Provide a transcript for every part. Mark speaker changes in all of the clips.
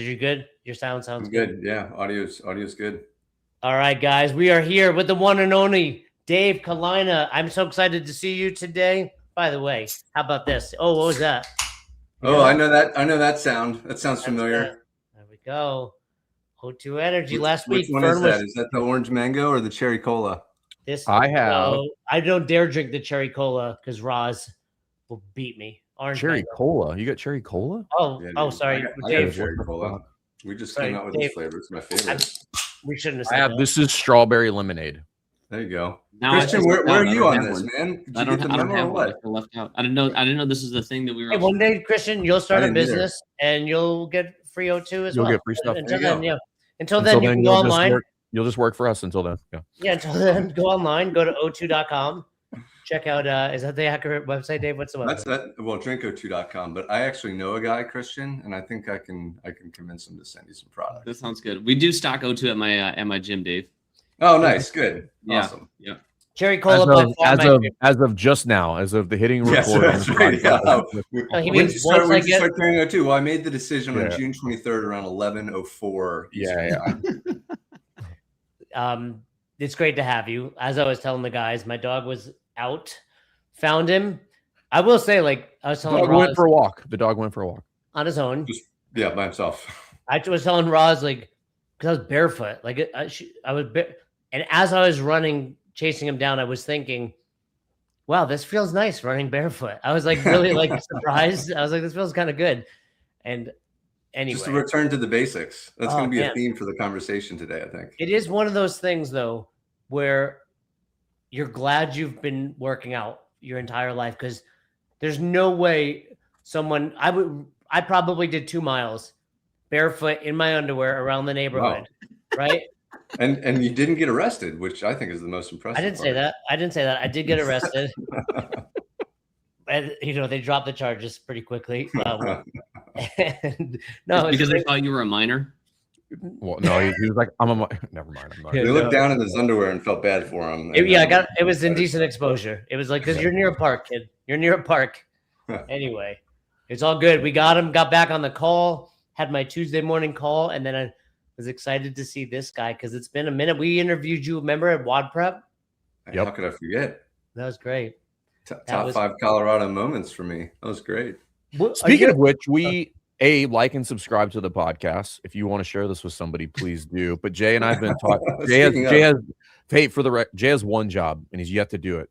Speaker 1: you good? Your sound sounds
Speaker 2: good. Yeah, audio's good.
Speaker 1: All right, guys, we are here with the one and only Dave Colina. I'm so excited to see you today. By the way, how about this? Oh, what was that?
Speaker 2: I know that sound. That sounds familiar.
Speaker 1: There we go. O2 Energy. Last
Speaker 2: which
Speaker 1: week,
Speaker 2: one
Speaker 1: Fern
Speaker 2: is that? Is that the orange mango or the cherry cola?
Speaker 3: I have.
Speaker 1: No, I don't dare drink the cherry cola because Roz will beat me. Orange
Speaker 3: cherry
Speaker 1: mango.
Speaker 3: Cola. You got cherry cola?
Speaker 1: Oh, yeah, sorry.
Speaker 2: I got cherry cola. We just came out with this flavor. It's my favorite.
Speaker 1: We shouldn't have
Speaker 3: said that. This is strawberry lemonade.
Speaker 2: There you go.
Speaker 4: Now
Speaker 2: Christian, where are you on this, man?
Speaker 4: I don't have one. I feel left out. I didn't know this is the thing that we were.
Speaker 1: Hey, one day, Christian, you'll start a business and you'll get free O2 as well.
Speaker 3: You'll get free stuff.
Speaker 1: Until then, yeah. Until then, you can go online.
Speaker 3: You'll just work for us until then.
Speaker 1: Yeah, until then, go online, go to o2.com. Check out, is that the accurate website, Dave? What's the website?
Speaker 2: Well, drinko2.com, but I actually know a guy, Christian, and I think I can convince him to send you some product.
Speaker 4: That sounds good. We do stock O2 at my gym, Dave.
Speaker 2: Oh, nice. Good.
Speaker 4: Yeah.
Speaker 2: Awesome.
Speaker 4: Yeah.
Speaker 1: Cherry cola
Speaker 3: as of just now, as of the hitting recording.
Speaker 2: Yes, right. When did you start carrying O2? Well, I made the decision on June 23rd around 11:04.
Speaker 1: It's great to have you. As I was telling the guys, my dog was out, found him. I will say, like I was telling
Speaker 3: Roz, went for a walk. The dog went for a walk
Speaker 1: on his own.
Speaker 2: By himself.
Speaker 1: I was telling Roz, like, because I was barefoot, like I was, and as I was running, chasing him down, I was thinking, wow, this feels nice running barefoot. I was like really like surprised. I was like, this feels kind of good. And anyway,
Speaker 2: just to return to the basics. That's going to be a theme for the conversation today, I think.
Speaker 1: It is one of those things though, where you're glad you've been working out your entire life, because there's no way I probably did 2 miles barefoot in my underwear around the neighborhood. Wow. Right.
Speaker 2: And you didn't get arrested, which I think is the most impressive.
Speaker 1: I didn't say that. I did get arrested. And they dropped the charges pretty quickly. And no,
Speaker 4: because they thought you were a minor.
Speaker 3: Well, no, he was like, I'm a minor. Never mind.
Speaker 2: They looked down in his underwear and felt bad for him.
Speaker 1: It was indecent exposure. It was like, because you're near a park, kid. You're near a park. Anyway, it's all good. We got him, got back on the call, had my Tuesday morning call, and then I was excited to see this guy because it's been a minute. We interviewed you, remember, at WOD Prep?
Speaker 2: Yep. How could I forget?
Speaker 1: That was great.
Speaker 2: Top 5 Colorado moments for me. That was great.
Speaker 3: Speaking of which, we like and subscribe to the podcast. If you want to share this with somebody, please do. But Jay and I've been talking. Jay has one job, and he's yet to do it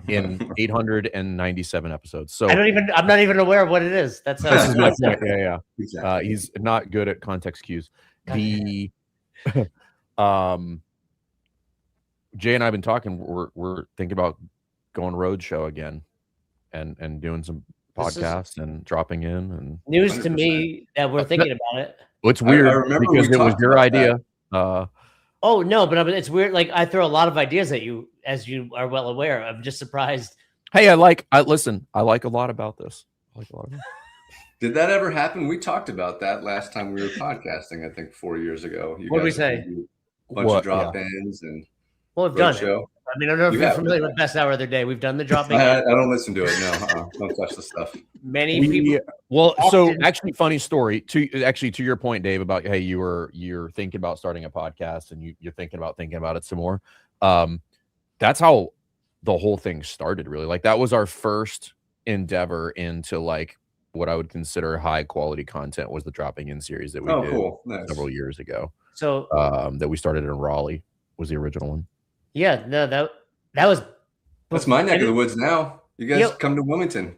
Speaker 3: in 897 episodes. So
Speaker 1: I'm not even aware of what it is. That's
Speaker 3: my point. Yeah. Exactly. He's not good at context cues. Jay and I have been talking. We're thinking about going roadshow again, and doing some podcasts and dropping in. And
Speaker 1: news to me that we're thinking about it.
Speaker 3: It's weird because it was your idea.
Speaker 1: Oh no, but it's weird. Like I throw a lot of ideas at you, as you are well aware. I'm just surprised.
Speaker 3: Hey, I like a lot about this.
Speaker 2: Did that ever happen? We talked about that last time we were podcasting, I think 4 years ago.
Speaker 1: What did we say?
Speaker 2: A bunch of drop-ins and
Speaker 1: we've done it. I mean, I don't know if you're familiar with Best Hour of the Day. We've done the drop-in.
Speaker 2: I don't listen to it. No, don't touch the stuff.
Speaker 1: Many people.
Speaker 3: Well, so actually, funny story. To your point, Dave, about hey, you're thinking about starting a podcast and you're thinking about it some more. That's how the whole thing started. Really, like that was our first endeavor into like what I would consider high quality content was the dropping in series that we did several years ago.
Speaker 1: So
Speaker 3: that we started in Raleigh was the original one.
Speaker 1: Yeah, no, that was.
Speaker 2: That's my neck of the woods now. You guys come to Wilmington.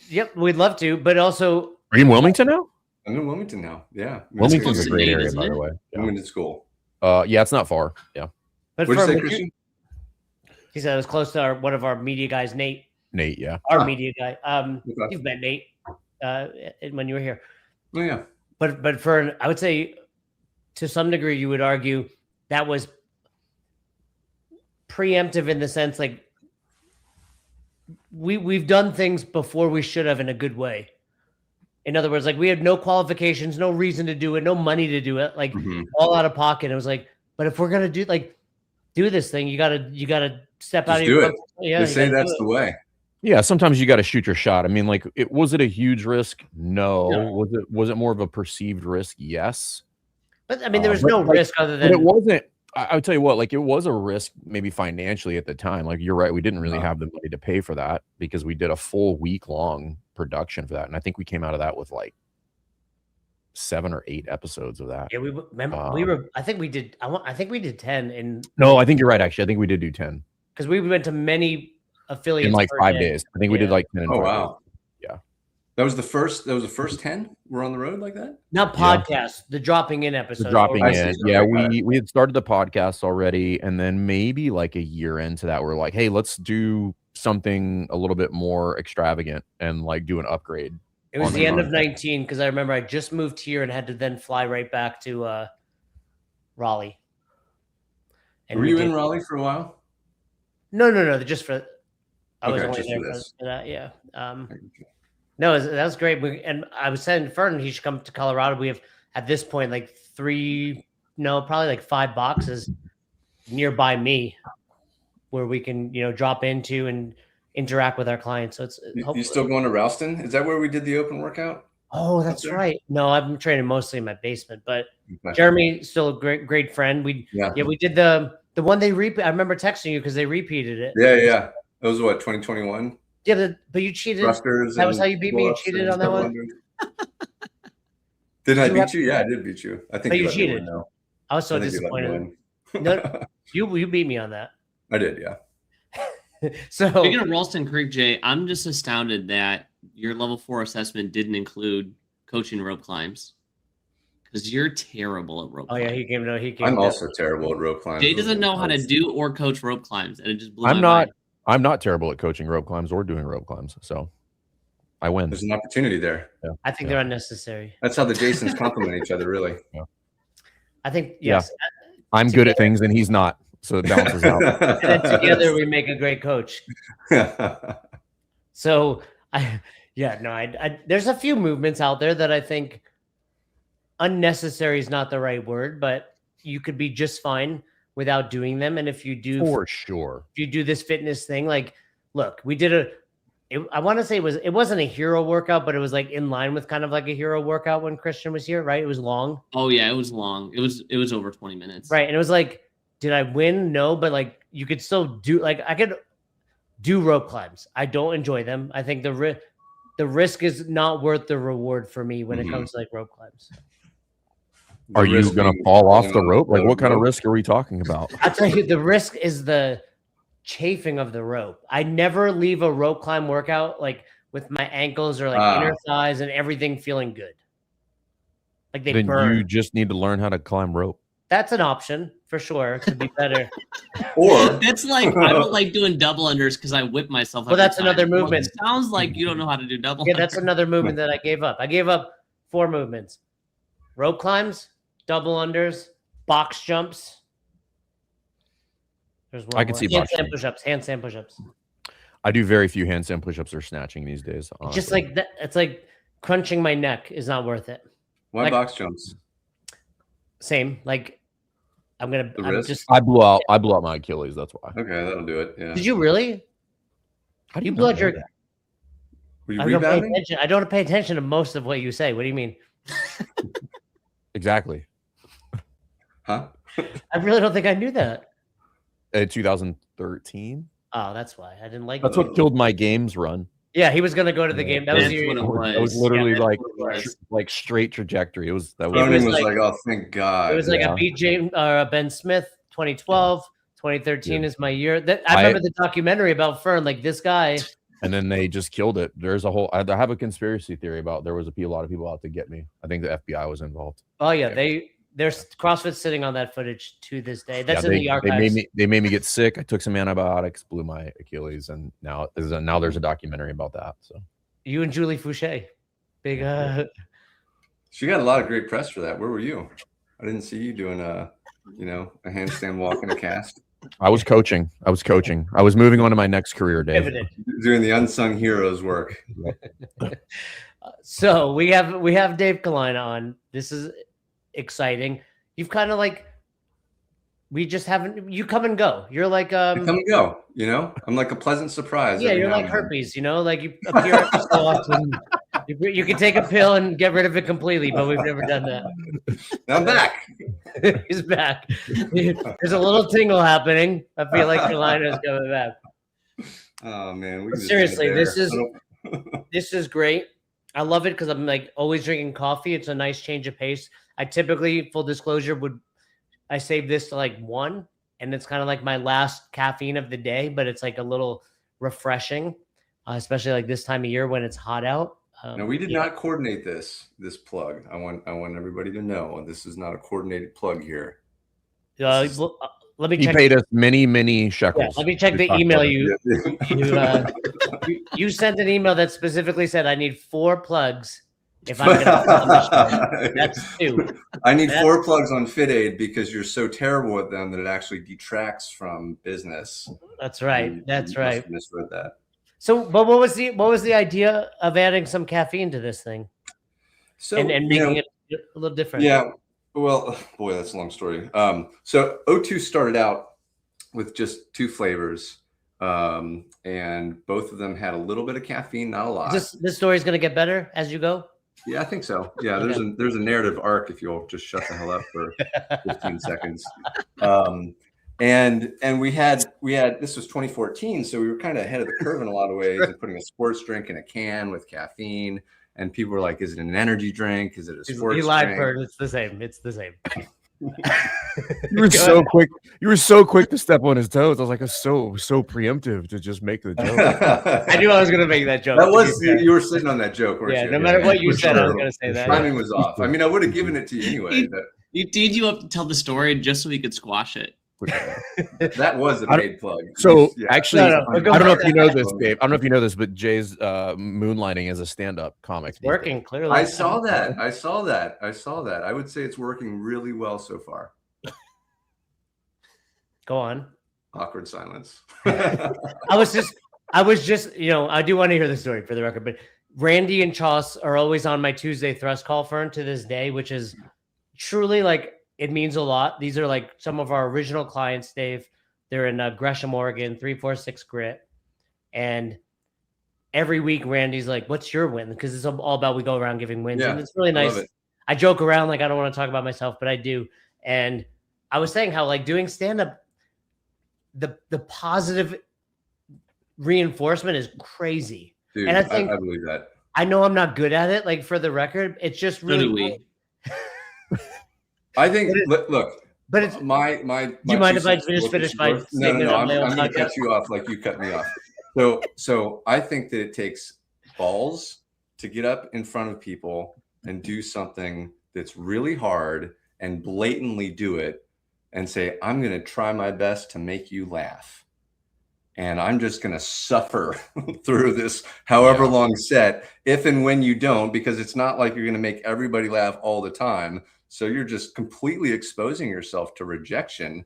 Speaker 1: Yep, we'd love to, but also.
Speaker 3: Are you in Wilmington now?
Speaker 2: I'm in Wilmington now. Yeah,
Speaker 3: Wilmington's a great area, by the way.
Speaker 2: Wilmington school.
Speaker 3: Yeah, it's not far. Yeah.
Speaker 2: But what did you say, Christian?
Speaker 1: He said it was close to one of our media guys, Nate.
Speaker 3: Nate, yeah.
Speaker 1: Our media guy. You've met Nate when you were here.
Speaker 2: Oh yeah.
Speaker 1: But I would say, to some degree, you would argue that was preemptive in the sense like we've done things before we should have in a good way. In other words, like we had no qualifications, no reason to do it, no money to do it, like all out of pocket. It was like, but if we're gonna do this thing, you gotta step out of your
Speaker 2: Yeah, they say that's the way.
Speaker 3: Yeah, sometimes you got to shoot your shot. I mean, like, was it a huge risk? No. Was it more of a perceived risk? Yes.
Speaker 1: But I mean, there was no risk other
Speaker 3: but it
Speaker 1: than
Speaker 3: wasn't. I would tell you what, like, it was a risk maybe financially at the time. Like, you're right, we didn't really have the money to pay for that because we did a full week-long production for that, and I think we came out of that with like 7 or 8 episodes of that.
Speaker 1: Yeah, we remember. I think we did. I think we did 10 in.
Speaker 3: No, I think you're right. Actually, I think we did do 10
Speaker 1: because we went to many affiliates
Speaker 3: in like
Speaker 1: per
Speaker 3: 5
Speaker 1: day.
Speaker 3: days. I think we did like 10 in 5 days. Yeah,
Speaker 2: that was the first 10 we're on the road like that.
Speaker 1: Not podcast, the dropping in episode.
Speaker 3: Dropping in. Yeah, we had started the podcast already, and then maybe like a year into that, we're like, hey, let's do something a little bit more extravagant and like do an upgrade.
Speaker 1: It was the end of 19 because I remember I just moved here and had to then fly right back to Raleigh.
Speaker 2: And were you in Raleigh for a while?
Speaker 1: No, just for. I was only there for that. Yeah. No, that was great. And I was saying to Fern, he should come to Colorado. We have at this point like probably like 5 boxes nearby me where we can drop into and interact with our clients. So it's
Speaker 2: you still going to Ralston? Is that where we did the open workout?
Speaker 1: Oh, that's right. No, I'm training mostly in my basement, but Jeremy still a great friend. We did the one they repeat. I remember texting you because they repeated it.
Speaker 2: Yeah. That was what, 2021?
Speaker 1: Yeah, but you cheated. That was how you beat me. You cheated on that one.
Speaker 2: Did I beat you? Yeah, I did beat you. I think
Speaker 1: you cheated. I was so disappointed. No, you beat me on that.
Speaker 2: I did, yeah.
Speaker 1: So
Speaker 4: speaking of Ralston Creek, Jay, I'm just astounded that your level 4 assessment didn't include coaching rope climbs because you're terrible at rope.
Speaker 1: Oh yeah, he came.
Speaker 2: I'm also terrible at rope climbs.
Speaker 4: Jay doesn't know how to do or coach rope climbs, and it just blew my mind.
Speaker 3: I'm not terrible at coaching rope climbs or doing rope climbs, so I win.
Speaker 2: There's an opportunity there.
Speaker 1: Yeah. I think they're unnecessary.
Speaker 2: That's how the Jasons complement each other, really.
Speaker 3: Yeah.
Speaker 1: I think yes.
Speaker 3: Yeah. I'm good at things and he's not, so it balances out.
Speaker 1: And then together we make a great coach. So there's a few movements out there that I think unnecessary is not the right word, but you could be just fine without doing them. And if you do,
Speaker 3: for sure,
Speaker 1: if you do this fitness thing, like, look, we did I want to say it wasn't a hero workout, but it was like in line with kind of like a hero workout when Christian was here, right? It was long.
Speaker 4: Oh yeah, it was long. It was over 20 minutes.
Speaker 1: Right. And it was like, did I win? No, but like you could still do, like I could do rope climbs. I don't enjoy them. I think the risk is not worth the reward for me when it comes to like rope climbs.
Speaker 3: Are you going to fall off the rope? Like, what kind of risk are we talking about?
Speaker 1: I'll tell you, the risk is the chafing of the rope. I never leave a rope climb workout like with my ankles or like inner thighs and everything feeling good. Like they burn.
Speaker 3: You just need to learn how to climb rope.
Speaker 1: That's an option for sure to be better.
Speaker 2: Or
Speaker 4: that's like I don't like doing double unders because I whip myself.
Speaker 1: Well, that's another movement.
Speaker 4: Well, it sounds like you don't know how to do double.
Speaker 1: Yeah, that's another movement that I gave up. I gave up 4 movements: rope climbs, double unders, box jumps. There's one.
Speaker 3: I can see
Speaker 1: handstand push-ups. Handstand push-ups.
Speaker 3: I do very few handstand push-ups or snatching these days. Honestly.
Speaker 1: Just like that, it's like crunching my neck is not worth it.
Speaker 2: Why
Speaker 1: like,
Speaker 2: box jumps?
Speaker 1: Same. Like I
Speaker 3: blew out my Achilles. That's why.
Speaker 2: Okay, that'll do it. Yeah.
Speaker 1: Did you really?
Speaker 3: How do you
Speaker 1: blew out your?
Speaker 2: Were you rebounding?
Speaker 1: I don't pay attention to most of what you say. What do you mean?
Speaker 3: Exactly.
Speaker 2: Huh?
Speaker 1: I really don't think I knew that.
Speaker 3: 2013.
Speaker 1: Oh, that's why I didn't like.
Speaker 3: That's what killed my games run.
Speaker 1: Yeah, he was going to go to the game. That was
Speaker 3: It was literally like straight trajectory. It was that
Speaker 2: was like, oh, thank God.
Speaker 1: It was like a BJ Ben Smith 2012, 2013 is my year. I remember the documentary about Fern, like this guy.
Speaker 3: And then they just killed it. There's a whole. I have a conspiracy theory about there was a lot of people out to get me. I think the FBI was involved.
Speaker 1: Oh yeah, there's CrossFit sitting on that footage to this day. That's in the archives.
Speaker 3: They made me get sick. I took some antibiotics, blew my Achilles, and now there's a documentary about that. So
Speaker 1: you and Julie Fouché, big.
Speaker 2: She got a lot of great press for that. Where were you? I didn't see you doing a handstand walk and a cast.
Speaker 3: I was coaching. I was moving on to my next career, Dave.
Speaker 2: Doing the unsung heroes work.
Speaker 1: So we have Dave Colina on. This is exciting. You've kind of like we just haven't. You come and go. You're like
Speaker 2: I come and go. You know, I'm like a pleasant surprise.
Speaker 1: yeah,
Speaker 2: every
Speaker 1: you're
Speaker 2: now
Speaker 1: like
Speaker 2: and then.
Speaker 1: herpes. You know, like you appear every so often. You can take a pill and get rid of it completely, but we've never done that.
Speaker 2: Now I'm back.
Speaker 1: He's back. There's a little tingle happening. I feel like Colina is coming back.
Speaker 2: Oh man, we
Speaker 1: But
Speaker 2: can just
Speaker 1: seriously,
Speaker 2: end it there.
Speaker 1: this is great. I love it because I'm like always drinking coffee. It's a nice change of pace. I typically, full disclosure, I save this to like 1, and it's kind of like my last caffeine of the day, but it's like a little refreshing, especially like this time of year when it's hot out.
Speaker 2: No, we did not coordinate this plug. I want everybody to know this is not a coordinated plug here.
Speaker 1: Let me
Speaker 3: He
Speaker 1: check.
Speaker 3: paid us many
Speaker 1: Yeah,
Speaker 3: shekels.
Speaker 1: let me check the
Speaker 3: talked
Speaker 1: email
Speaker 3: about
Speaker 1: you sent an email that specifically said I need 4 plugs if I'm going to sell this show. That's 2.
Speaker 2: I need 4 plugs on FitAid because you're so terrible at them that it actually detracts from business.
Speaker 1: That's right.
Speaker 2: You
Speaker 1: That's
Speaker 2: must
Speaker 1: right.
Speaker 2: have misread that.
Speaker 1: So, but what was the idea of adding some caffeine to this thing
Speaker 2: So
Speaker 1: and making it a little different?
Speaker 2: Yeah. Well, boy, that's a long story. So O2 started out with just 2 flavors, and both of them had a little bit of caffeine, not a lot.
Speaker 1: This story is going to get better as you go.
Speaker 2: Yeah, I think so. Yeah,
Speaker 1: Okay.
Speaker 2: there's a narrative arc if you'll just shut the hell up for 15 seconds. And we had this was 2014, so we were kind of ahead of the curve in a lot of ways, and putting a sports drink in a can with caffeine. And people were like, "Is it an energy drink? Is it a sports
Speaker 1: He lied,
Speaker 2: drink?"
Speaker 1: Bert. It's the same. It's the same.
Speaker 3: You were so quick. You were so quick to step on his toes. I was like, "It's so preemptive to just make the joke."
Speaker 1: I knew I was going to make that joke.
Speaker 2: That was you were sitting on that joke, weren't
Speaker 1: Yeah,
Speaker 2: you?
Speaker 1: no matter what you
Speaker 2: for
Speaker 1: said, I was
Speaker 2: sure.
Speaker 1: going to say
Speaker 2: The
Speaker 1: that.
Speaker 2: timing was off. I mean, I would have given it to you anyway.
Speaker 4: He teed you up to tell the story just so he could squash it.
Speaker 2: That was a paid plug.
Speaker 3: So
Speaker 2: Yeah.
Speaker 3: actually,
Speaker 1: No,
Speaker 3: I don't know if you know this, Dave. I don't know if you know this, but Jay's moonlighting as a stand-up comic.
Speaker 1: It's working clearly.
Speaker 2: I saw that. I would say it's working really well so far.
Speaker 1: Go on.
Speaker 2: Awkward silence.
Speaker 1: I was just, I do want to hear the story for the record, but Randy and Choss are always on my Tuesday thrust call firm to this day, which is truly like, it means a lot. These are like some of our original clients, Dave. They're in Gresham, Oregon, 346 Grit. And every week, Randy's like, "What's your win?" Because it's all about we go around giving wins.
Speaker 2: Yeah,
Speaker 1: and it's really
Speaker 2: I love
Speaker 1: nice.
Speaker 2: it.
Speaker 1: I joke around like I don't want to talk about myself, but I do. And I was saying how like doing stand-up, the positive reinforcement is crazy.
Speaker 2: Dude,
Speaker 1: And I think
Speaker 2: I believe that.
Speaker 1: I know I'm not good at it, like for the record. It's just
Speaker 4: So
Speaker 1: really
Speaker 4: do we.
Speaker 1: cool.
Speaker 2: I think look,
Speaker 1: But it's
Speaker 2: my
Speaker 1: do you mind if I just
Speaker 2: finish
Speaker 1: finish my
Speaker 2: No,
Speaker 1: statement on my own
Speaker 2: I'm going to
Speaker 1: podcast?
Speaker 2: cut you off like you cut me off. So I think that it takes balls to get up in front of people and do something that's really hard and blatantly do it and say, "I'm going to try my best to make you laugh. And I'm just going to suffer through this however long set, if and when you don't, because it's not like you're going to make everybody laugh all the time. So you're just completely exposing yourself to rejection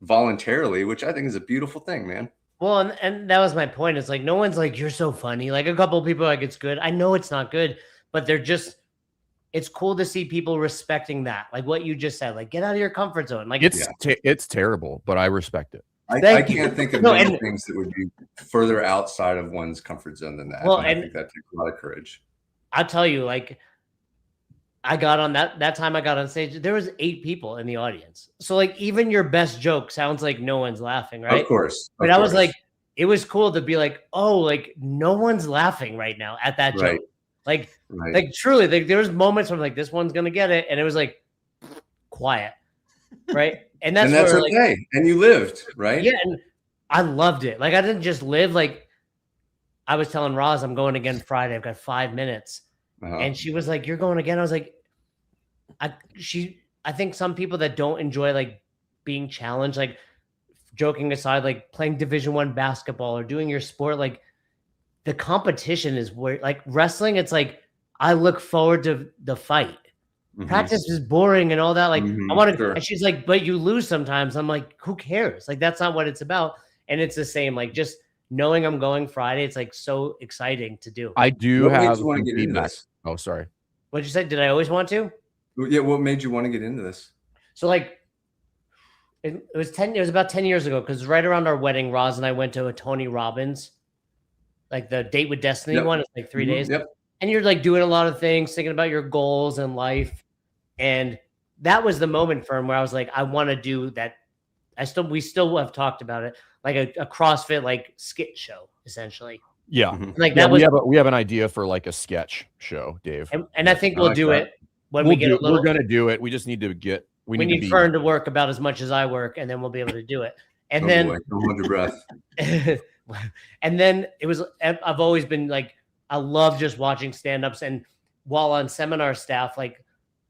Speaker 2: voluntarily, which I think is a beautiful thing, man."
Speaker 1: Well, and that was my point. It's like no one's like, "You're so funny." Like a couple of people are like, "It's good." I know it's not good, but they're just. It's cool to see people respecting that, like what you just said. Like, get out of your comfort zone. Like
Speaker 3: It's terrible, but I respect it.
Speaker 2: I
Speaker 1: Thank you.
Speaker 2: can't think of
Speaker 1: No,
Speaker 2: many
Speaker 1: and-
Speaker 2: things that would be further outside of one's comfort zone than that.
Speaker 1: Well,
Speaker 2: and I
Speaker 1: and-
Speaker 2: think that takes a lot of courage.
Speaker 1: I'll tell you, like, I got on that time I got on stage, there was 8 people in the audience. So like even your best joke sounds like no one's laughing, right?
Speaker 2: Of course.
Speaker 1: But I was like, it was cool to be like, oh, like no one's laughing right now at that
Speaker 2: Right.
Speaker 1: joke. Like,
Speaker 2: right.
Speaker 1: like truly, like there was moments where I'm like, this one's gonna get it, and it was like quiet, right? And that's where, like,
Speaker 2: okay. And you lived, right?
Speaker 1: yeah, and I loved it. Like I didn't just live. Like I was telling Roz, I'm going again Friday. I've got 5 minutes,
Speaker 2: Uh-huh.
Speaker 1: and she was like, "You're going again?" I was like, I think some people that don't enjoy like being challenged, like joking aside, like playing Division I basketball or doing your sport, like the competition is where, like wrestling, it's like I look forward to the fight.
Speaker 2: Mhm.
Speaker 1: Practice is boring and all that. Like
Speaker 2: Mhm,
Speaker 1: I want to,
Speaker 2: sure.
Speaker 1: and she's like, "But you lose sometimes." I'm like, "Who cares? Like that's not what it's about." And it's the same. Like just knowing I'm going Friday, it's like so exciting to do.
Speaker 3: I do
Speaker 2: What made
Speaker 3: have
Speaker 2: you want
Speaker 3: some
Speaker 2: to get into
Speaker 3: feedback.
Speaker 2: this?
Speaker 3: Oh, sorry.
Speaker 1: What'd you say? Did I always want to?
Speaker 2: Yeah, what made you want to get into this?
Speaker 1: So like, It was about 10 years ago, because right around our wedding, Roz and I went to a Tony Robbins, like the Date with Destiny one. It's like 3 days.
Speaker 2: Yep.
Speaker 1: And you're like doing a lot of things, thinking about your goals in life. And that was the moment for him where I was like, I want to do that. We still have talked about it, like a CrossFit like skit show, essentially.
Speaker 3: Yeah.
Speaker 1: Like
Speaker 3: Yeah,
Speaker 1: that was,
Speaker 3: we have an idea for like a sketch show, Dave.
Speaker 1: and I think we'll do it when
Speaker 3: We're gonna do it. We just need to get.
Speaker 1: We need Fern to work about as much as I work, and then we'll be able to do it. And then
Speaker 2: don't hold your breath.
Speaker 1: And then I've always been like, I love just watching stand-ups, and while on seminar staff, like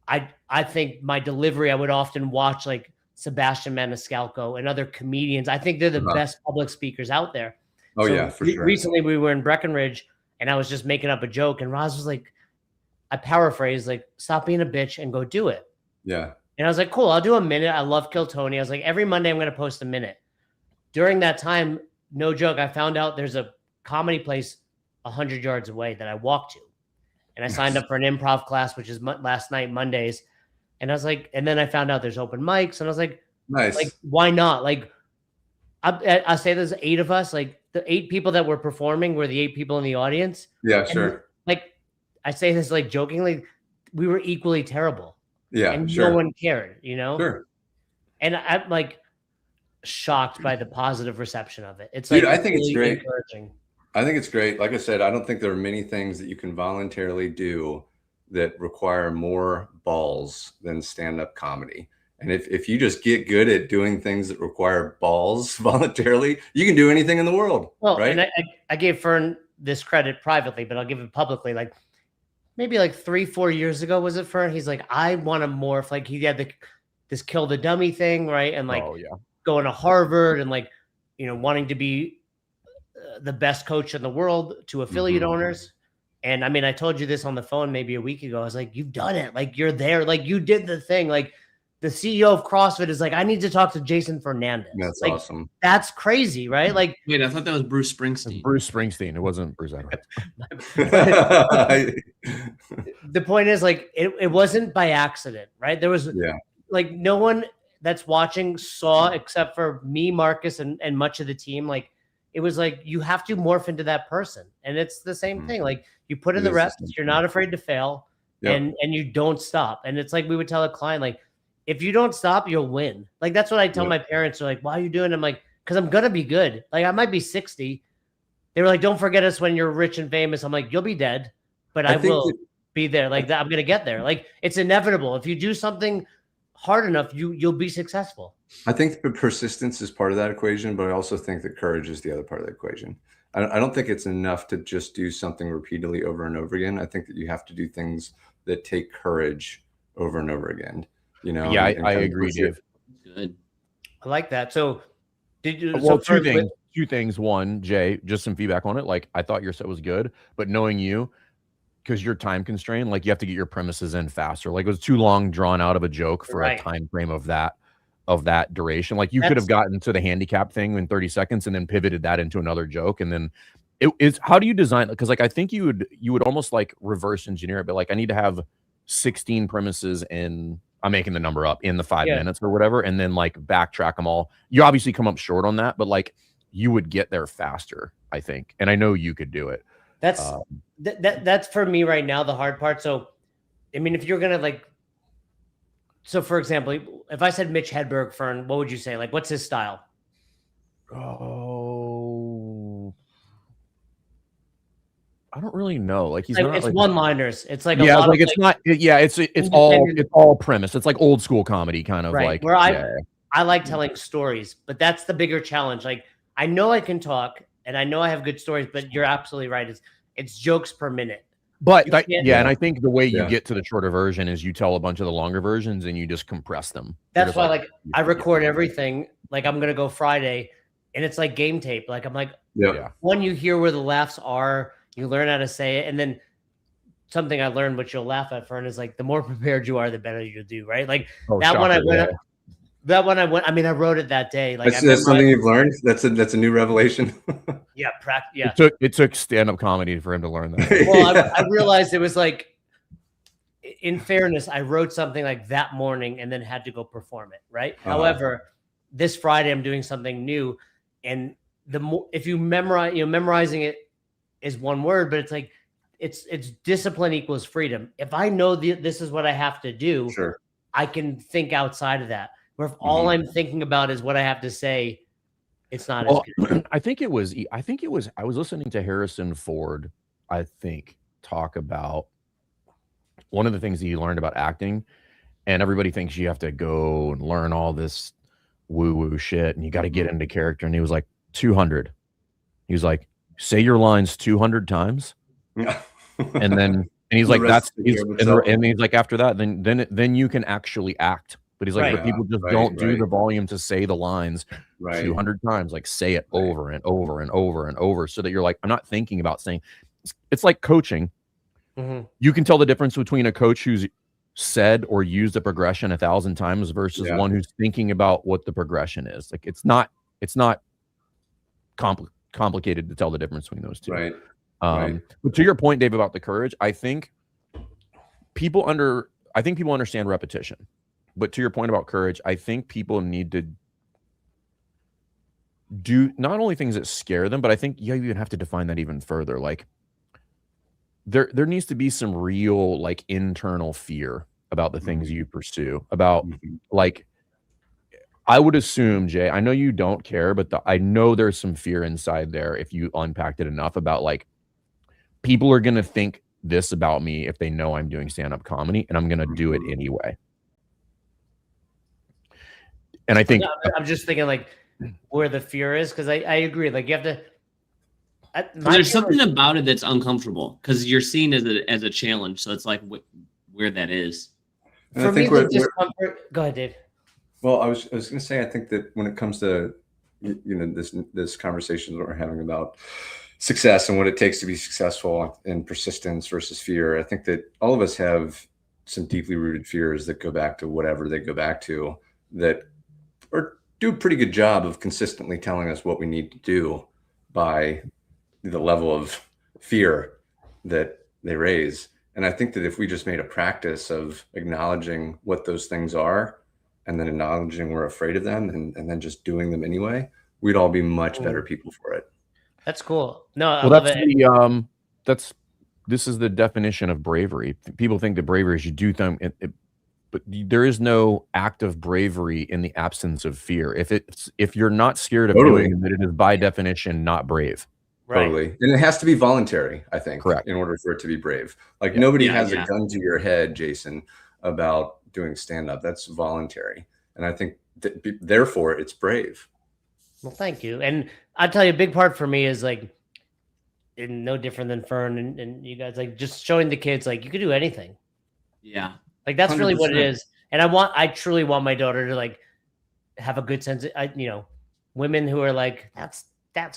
Speaker 1: I think my delivery, I would often watch like Sebastian Maniscalco and other comedians. I think they're the best public speakers out there.
Speaker 2: Oh, yeah, for sure.
Speaker 1: Recently we were in Breckenridge, and I was just making up a joke, and Roz was like, I paraphrased, like, stop being a bitch and go do it.
Speaker 2: Yeah.
Speaker 1: And I was like, cool, I'll do a minute. I love Kill Tony. I was like, every Monday I'm going to post a minute. During that time, no joke, I found out there's a comedy place 100 yards away that I walked to. And I signed up for an improv class, which is last night, Mondays. And I was like, and then I found out there's open mics. And I was like,
Speaker 2: nice.
Speaker 1: Like, why not? Like, I say there's 8 of us. Like, the 8 people that were performing were the 8 people in the audience.
Speaker 2: Yeah,
Speaker 1: and
Speaker 2: sure.
Speaker 1: Like, I say this like jokingly, we were equally terrible.
Speaker 2: Yeah,
Speaker 1: and
Speaker 2: sure.
Speaker 1: no one cared, you know?
Speaker 2: Sure.
Speaker 1: And I'm like shocked by the positive reception of it. It's
Speaker 2: Dude,
Speaker 1: like,
Speaker 2: I think it's great.
Speaker 1: Encouraging.
Speaker 2: I think it's great. Like I said, I don't think there are many things that you can voluntarily do that require more balls than stand-up comedy. And if you just get good at doing things that require balls voluntarily, you can do anything in the world.
Speaker 1: Well,
Speaker 2: right?
Speaker 1: And I gave Fern this credit privately, but I'll give it publicly. Like maybe like 3-4 years ago, was it Fern? He's like, I want to morph. Like he had this kill the dummy thing, right? And like going to Harvard and like, you know, wanting to be the best coach in the world to affiliate owners. And I mean, I told you this on the phone maybe a week ago. I was like, you've done it. Like you're there. Like you did the thing. Like the CEO of CrossFit is like, I need to talk to Jason Fernandez.
Speaker 2: That's
Speaker 1: like,
Speaker 2: awesome.
Speaker 1: That's crazy, right? Like,
Speaker 4: wait, I thought that was Bruce Springsteen.
Speaker 3: Bruce Springsteen. It wasn't Bruce Edwards.
Speaker 1: The point is, like, it wasn't by accident, right? There was like no one that's watching saw except for me, Marcus, and much of the team. Like, it was like you have to morph into that person, and it's the same thing. Like you put in the reps, you're not afraid to fail, and you don't stop. And it's like we would tell a client, like, if you don't stop, you'll win. Like that's what I tell my parents. They're like, "Why are you doing it?" I'm like, "Because I'm gonna be good. Like I might be 60." They were like, "Don't forget us when you're rich and famous." I'm like, "You'll be dead, but I will be there. Like that, I'm gonna get there. Like it's inevitable. If you do something hard enough, you'll be successful."
Speaker 2: I think the persistence is part of that equation, but I also think that courage is the other part of the equation. I don't think it's enough to just do something repeatedly over and over again. I think that you have to do things that take courage over and over again. You know?
Speaker 3: Yeah, I agree, Dave.
Speaker 4: Good.
Speaker 1: I like that. So did you?
Speaker 3: Well, two things. One, Jay, just some feedback on it. Like I thought your set was good, but knowing you, because you're time constrained, like you have to get your premises in faster. Like it was too long drawn out of a joke for a time frame of that duration. Like you could have gotten to the handicap thing in 30 seconds and then pivoted that into another joke. And then it is, how do you design? Because like I think you would almost like reverse engineer it, but like I need to have 16 premises in, I'm making the number up, in the 5 minutes or whatever, and then like backtrack them all. You obviously come up short on that, but like you would get there faster, I think. And I know you could do it.
Speaker 1: That's that's for me right now the hard part. So I mean, if you're gonna like, so for example, if I said Mitch Hedberg, Fern, what would you say? Like, what's his style?
Speaker 3: Oh, I don't really know. Like he's
Speaker 1: like,
Speaker 3: not
Speaker 1: it's
Speaker 3: like
Speaker 1: one-liners. It's like
Speaker 3: it's not. Yeah, it's all premise. It's like old school comedy kind of like.
Speaker 1: Where I like telling stories, but that's the bigger challenge. Like I know I can talk and I know I have good stories, but you're absolutely right. It's jokes per minute.
Speaker 3: But and I think the way you get to the shorter version is you tell a bunch of the longer versions and you just compress them.
Speaker 1: That's why like I record everything. Like I'm gonna go Friday, and it's like game tape. Like I'm like, one, you hear where the laughs are, you learn how to say it, and then something I learned, which you'll laugh at, Fern, is like the more prepared you are, the better you'll do. Right? Like that one I went up. That one I went. I mean, I wrote it that day. Like
Speaker 2: that's something you've learned. That's a new revelation.
Speaker 1: Yeah.
Speaker 3: It took stand-up comedy for him to learn that.
Speaker 1: Well, I realized it was like, in fairness, I wrote something like that morning and then had to go perform it. Right. However, this Friday I'm doing something new, and the more if you memorize, memorizing it is one word, but it's like it's discipline equals freedom. If I know this is what I have to do,
Speaker 2: Sure.
Speaker 1: I can think outside of that. Where if all I'm thinking about is what I have to say, it's not as good.
Speaker 3: I think it was I was listening to Harrison Ford, I think, talk about one of the things that you learned about acting, and everybody thinks you have to go and learn all this woo-woo shit and you got to get into character. And he was like, 200. He was like, say your lines 200 times. And he's like, and he's like, after that, then you can actually act. But he's like, but people just don't do the volume to say the lines 200 times, like say it over and over and over and over, so that you're like, I'm not thinking about saying. It's like coaching. You can tell the difference between a coach who's said or used a progression 1,000 times versus one who's thinking about what the progression is. Like it's not complicated to tell the difference between those two. But to your point, Dave, about the courage, I think people understand repetition. But to your point about courage, I think people need to do not only things that scare them, but I think you even have to define that even further. Like there needs to be some real like internal fear about the things you pursue. About like, I would assume, Jay, I know you don't care, but I know there's some fear inside there if you unpacked it enough about like, people are going to think this about me if they know I'm doing stand-up comedy, and I'm going to do it anyway. And I think
Speaker 1: I'm just thinking like where the fear is, because I agree. Like you have to.
Speaker 4: There's something about it that's uncomfortable because you're seen as a challenge. So it's like where that is.
Speaker 2: And
Speaker 1: for
Speaker 2: I think
Speaker 1: me, the discomfort. Go ahead, Dave.
Speaker 2: Well, I was going to say, I think that when it comes to this conversation that we're having about success and what it takes to be successful and persistence versus fear, I think that all of us have some deeply rooted fears that go back to whatever they go back to, that or do a pretty good job of consistently telling us what we need to do by the level of fear that they raise. And I think that if we just made a practice of acknowledging what those things are and then acknowledging we're afraid of them and then just doing them anyway, we'd all be much better people for it.
Speaker 1: That's cool. No, I love it.
Speaker 3: This is the definition of bravery. People think that bravery is you do them, but there is no act of bravery in the absence of fear. If you're not scared of doing it, it is by definition not brave.
Speaker 2: Totally. And it has to be voluntary, I think,
Speaker 3: correct,
Speaker 2: in order for it to be brave. Like nobody has a gun to your head, Jason, about doing stand-up. That's voluntary. And I think that therefore it's brave.
Speaker 1: Well, thank you. And I'll tell you, a big part for me is like, and no different than Fern and you guys, like just showing the kids, like you could do anything.
Speaker 4: Yeah.
Speaker 1: Like that's 100%. Really what it is. And I truly want my daughter to like have a good sense of, women who are like, that's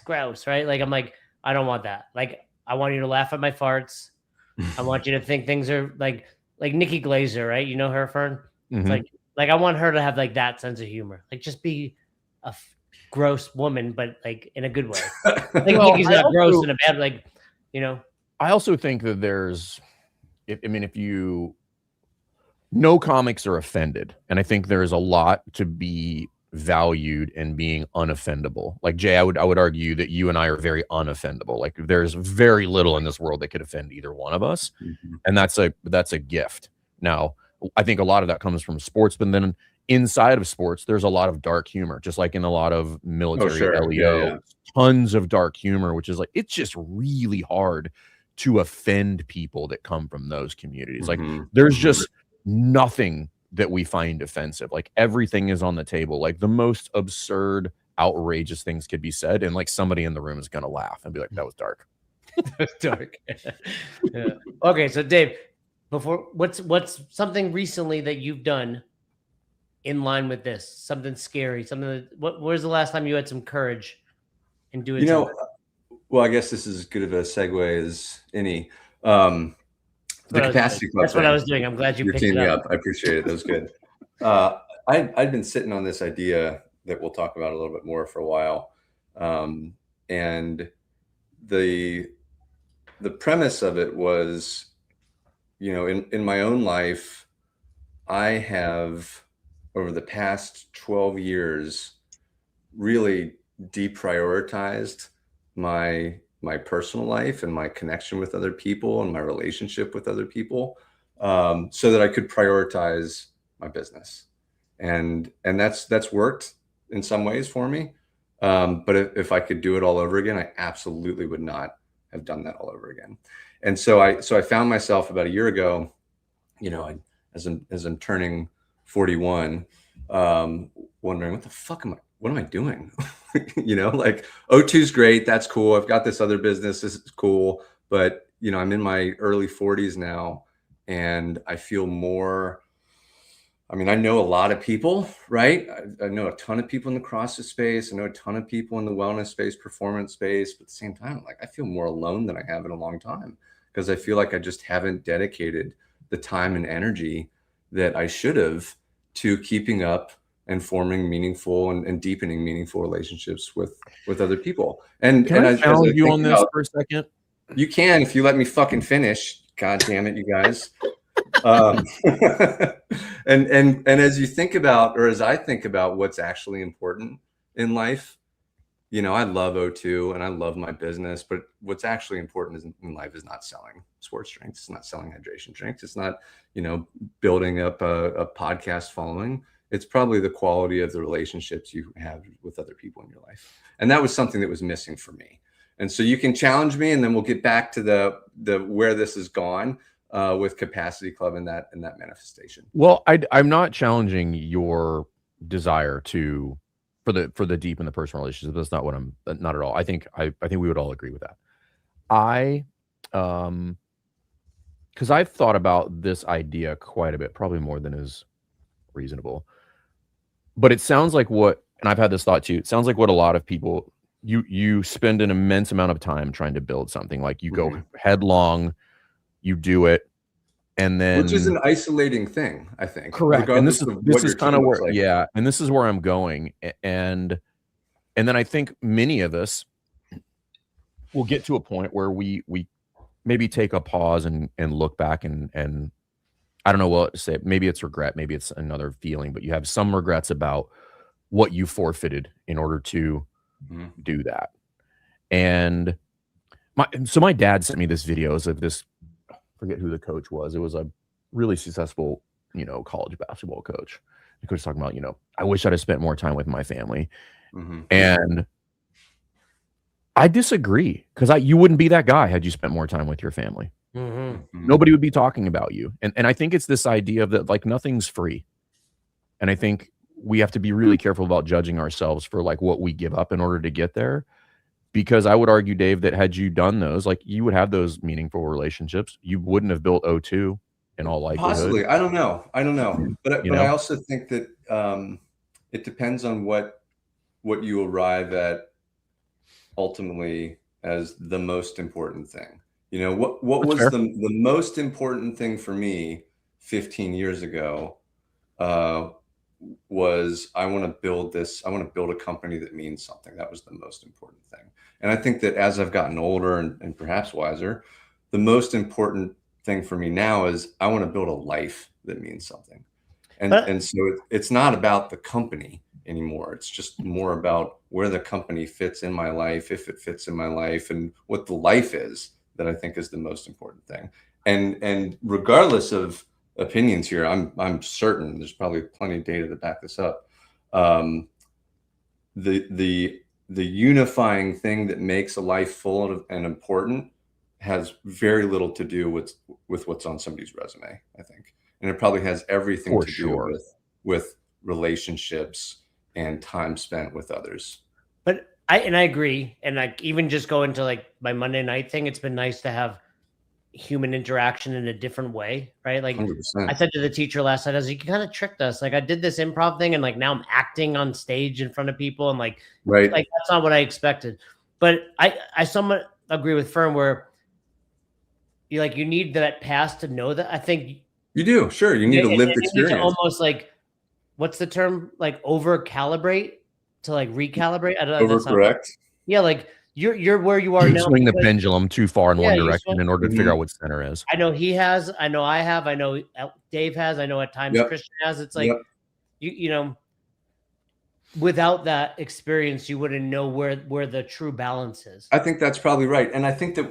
Speaker 1: gross, right? Like, I'm like, I don't want that. Like, I want you to laugh at my farts. I want you to think things are like Nikki Glazer, right? You know her, Fern? It's like I want her to have like that sense of humor. Like just be a gross woman, but like in a good way. Like Nikki's not gross in a bad, like,
Speaker 3: I also think that no comics are offended. And I think there's a lot to be valued in being unoffendable. Like Jay, I would argue that you and I are very unoffendable. Like there's very little in this world that could offend either one of us. And that's a gift. Now, I think a lot of that comes from sports, but then inside of sports, there's a lot of dark humor, just like in a lot of military LEO, tons of dark humor, which is like, it's just really hard to offend people that come from those communities. Like there's just nothing that we find offensive. Like everything is on the table. Like the most absurd, outrageous things could be said, and like somebody in the room is gonna laugh and be like, that was dark.
Speaker 1: That's dark. Yeah. Okay, so Dave, what's something recently that you've done in line with this? Something scary, something that where's the last time you had some courage in doing something?
Speaker 2: Well, I guess this is as good of a segue as any. The capacity club.
Speaker 1: That's what I was doing. I'm glad you picked it up.
Speaker 2: I appreciate it. That was good. I'd been sitting on this idea that we'll talk about a little bit more for a while. And the premise of it was, in my own life, I have over the past 12 years really deprioritized my personal life and my connection with other people and my relationship with other people, so that I could prioritize my business. And that's worked in some ways for me. But if I could do it all over again, I absolutely would not have done that all over again. And so I found myself about a year ago, as I'm turning 41, wondering what am I doing? Like O2 is great. That's cool. I've got this other business. This is cool. But, I'm in my early 40s now, and I feel more, I know a lot of people, right? I know a ton of people in the CrossFit space. I know a ton of people in the wellness space, performance space. But at the same time, like, I feel more alone than I have in a long time, because I feel like I just haven't dedicated the time and energy that I should have to keeping up and forming meaningful and deepening meaningful relationships with other people. And
Speaker 3: Can I challenge you
Speaker 2: think
Speaker 3: on this for a second?
Speaker 2: You can, if you let me fucking finish. God damn it, you guys. And as you think about, or as I think about what's actually important in life, I love O2 and I love my business, but what's actually important in life is not selling sports drinks. It's not selling hydration drinks. It's not, building up a podcast following. It's probably the quality of the relationships you have with other people in your life. And that was something that was missing for me. And so you can challenge me, and then we'll get back to the where this has gone with Capacity Club and that manifestation.
Speaker 3: Well, I'm not challenging your desire for the deep in the personal relationship. That's not what I'm, not at all. I think we would all agree with that. Because I've thought about this idea quite a bit, probably more than is reasonable. But it sounds like and I've had this thought too, it sounds like what a lot of people, you spend an immense amount of time trying to build something. Like you go headlong, you do it, and then,
Speaker 2: which is an isolating thing, I think.
Speaker 3: Correct. And this is kind of where,
Speaker 2: like.
Speaker 3: And this is where I'm going. And then I think many of us will get to a point where we maybe take a pause and look back and I don't know what to say. Maybe it's regret, maybe it's another feeling, but you have some regrets about what you forfeited in order to do that. And my dad sent me this videos of this, I forget who the coach was. It was a really successful, college basketball coach. The coach was talking about, I wish I'd have spent more time with my family. And I disagree, because you wouldn't be that guy had you spent more time with your family. Nobody would be talking about you. And I think it's this idea of that, like, nothing's free. And I think we have to be really careful about judging ourselves for like what we give up in order to get there. Because I would argue, Dave, that had you done those, like, you would have those meaningful relationships. You wouldn't have built O2 in all likelihood.
Speaker 2: Possibly. I don't know. But I also think that it depends on what you arrive at ultimately as the most important thing. What was the most important thing for me 15 years ago was I want to build a company that means something. That was the most important thing. And I think that as I've gotten older and perhaps wiser, the most important thing for me now is I want to build a life that means something. And so it's not about the company anymore. It's just more about where the company fits in my life, if it fits in my life, and what the life is that I think is the most important thing. And regardless of opinions here, I'm certain there's probably plenty of data to back this up. The unifying thing that makes a life full and important has very little to do with what's on somebody's resume, I think. And it probably has everything to do with relationships and time spent with others.
Speaker 1: But I agree. And like, even just going to like my Monday night thing, it's been nice to have human interaction in a different way, right? Like
Speaker 2: 100%.
Speaker 1: I said to the teacher last night, I was like, you kind of tricked us. Like I did this improv thing, and like now I'm acting on stage in front of people, and like that's not what I expected. But I somewhat agree with Fern where you need that past to know that. I think
Speaker 2: you do. Sure, you need a lived experience.
Speaker 1: You need to almost like, what's the term? Like over calibrate to like recalibrate. I don't know.
Speaker 2: Overcorrect.
Speaker 1: Yeah, like you're where you are now.
Speaker 3: Swing the pendulum too far in one direction in order to figure out what center is.
Speaker 1: I know he has. I know I have. I know Dave has. I know at times Christian has. It's like you know. without that experience, you wouldn't know where the true balance is.
Speaker 2: I think that's probably right. And I think that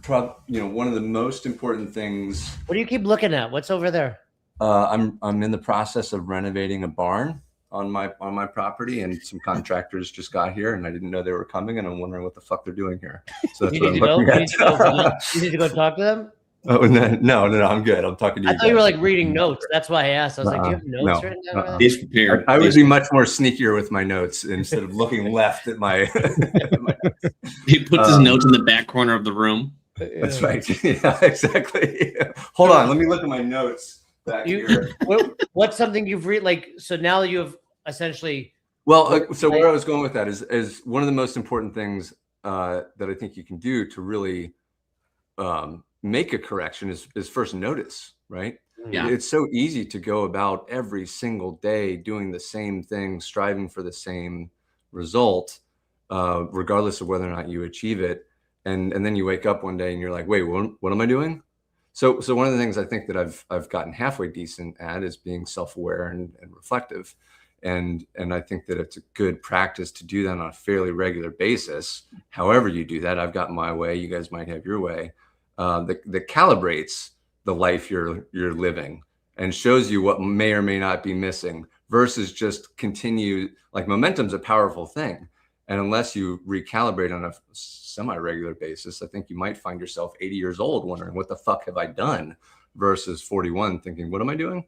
Speaker 2: one of the most important things.
Speaker 1: What do you keep looking at? What's over there?
Speaker 2: I'm in the process of renovating a barn on my property, and some contractors just got here, and I didn't know they were coming, and I'm wondering what the fuck they're doing here. So that's
Speaker 1: You
Speaker 2: what
Speaker 1: need
Speaker 2: I'm
Speaker 1: to go?
Speaker 2: looking at.
Speaker 1: You need to go talk to them?
Speaker 2: Oh, no, I'm good. I'm talking to you.
Speaker 1: I thought you were
Speaker 2: guys.
Speaker 1: like reading notes. That's why I asked. I was like, do you have notes
Speaker 2: no,
Speaker 1: written down? over there?
Speaker 4: He's prepared.
Speaker 2: I would be much more sneakier with my notes instead of looking left at my.
Speaker 4: He puts his notes in the back corner of the room.
Speaker 2: That's right. Yeah, exactly. Hold on. Let me look at my notes back here.
Speaker 1: What's something you've read? Like, so now you have essentially.
Speaker 2: Well, so where I was going with that is one of the most important things that I think you can do to really make a correction is first notice, right?
Speaker 4: Yeah.
Speaker 2: It's so easy to go about every single day doing the same thing, striving for the same result, regardless of whether or not you achieve it. And then you wake up one day and you're like, wait, what am I doing? So one of the things I think that I've gotten halfway decent at is being self-aware and reflective. And I think that it's a good practice to do that on a fairly regular basis. However you do that, I've got my way, you guys might have your way, that calibrates the life you're living and shows you what may or may not be missing versus just continue. Like, momentum's a powerful thing. And unless you recalibrate on a semi-regular basis, I think you might find yourself 80 years old wondering, what the fuck have I done? Versus 41 thinking, what am I doing?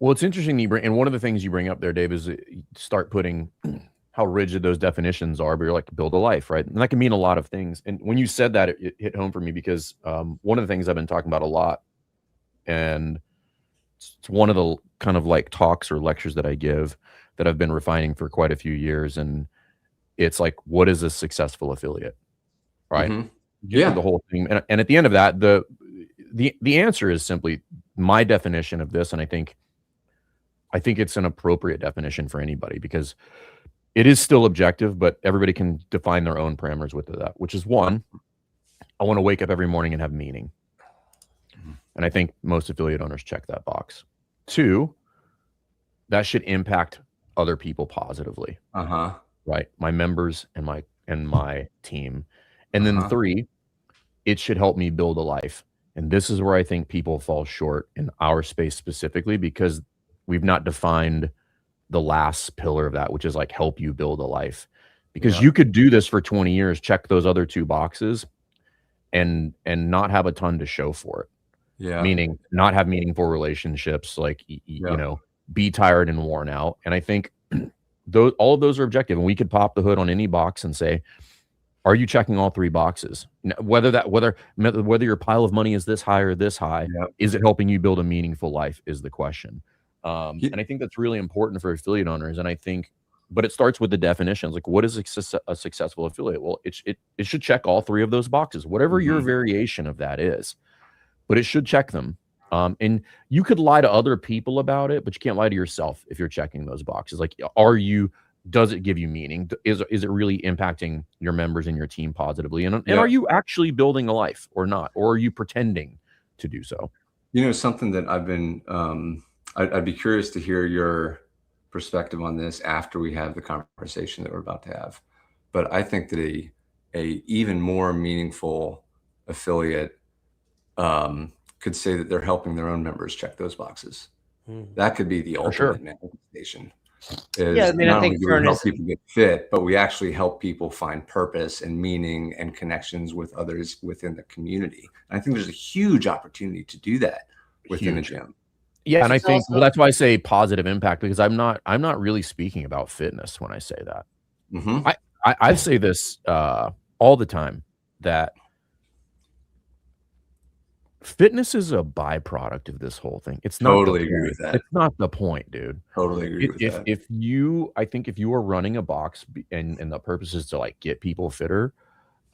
Speaker 3: Well, it's interesting you bring, and one of the things you bring up there, Dave, is start putting how rigid those definitions are, but you're like, build a life, right? And that can mean a lot of things. And when you said that, it hit home for me because one of the things I've been talking about a lot, and it's one of the kind of like talks or lectures that I give that I've been refining for quite a few years. And it's like, what is a successful affiliate, right?
Speaker 2: Mm-hmm.
Speaker 3: Yeah. The whole thing. And at the end of that, the answer is simply my definition of this. And I think it's an appropriate definition for anybody because it is still objective, but everybody can define their own parameters with that, which is one, I want to wake up every morning and have meaning. And I think most affiliate owners check that box. Two, that should impact other people positively. Right. My members and my team. And then three, it should help me build a life. And this is where I think people fall short in our space specifically because we've not defined the last pillar of that, which is like help you build a life. Because you could do this for 20 years, check those other two boxes and not have a ton to show for it. Yeah. Meaning not have meaningful relationships, like, you know, be tired and worn out. And I think all of those are objective, and we could pop the hood on any box and say, are you checking all three boxes? Whether your pile of money is this high or this high, is it helping you build a meaningful life is the question. And I think that's really important for affiliate owners. And I think, but it starts with the definitions. Like, what is a successful affiliate? Well, it should check all three of those boxes, whatever your variation of that is, but it should check them. And you could lie to other people about it, but you can't lie to yourself if you're checking those boxes. Like, does it give you meaning? Is it really impacting your members and your team positively? And are you actually building a life or not? Or are you pretending to do so?
Speaker 2: You know, something that I've been, I'd be curious to hear your perspective on this after we have the conversation that we're about to have. But I think that a even more meaningful affiliate could say that they're helping their own members check those boxes. That could be the ultimate manifestation. I mean, I think we help people get fit, but we actually help people find purpose and meaning and connections with others within the community. And I think there's a huge opportunity to do that within a gym.
Speaker 3: Yeah, and I think that's why I say positive impact, because I'm not really speaking about fitness when I say that. I say this all the time, that fitness is a byproduct of this whole thing. It's not
Speaker 2: totally agree with that.
Speaker 3: It's not the point, dude.
Speaker 2: Totally agree with that.
Speaker 3: I think if you are running a box and the purpose is to like get people fitter,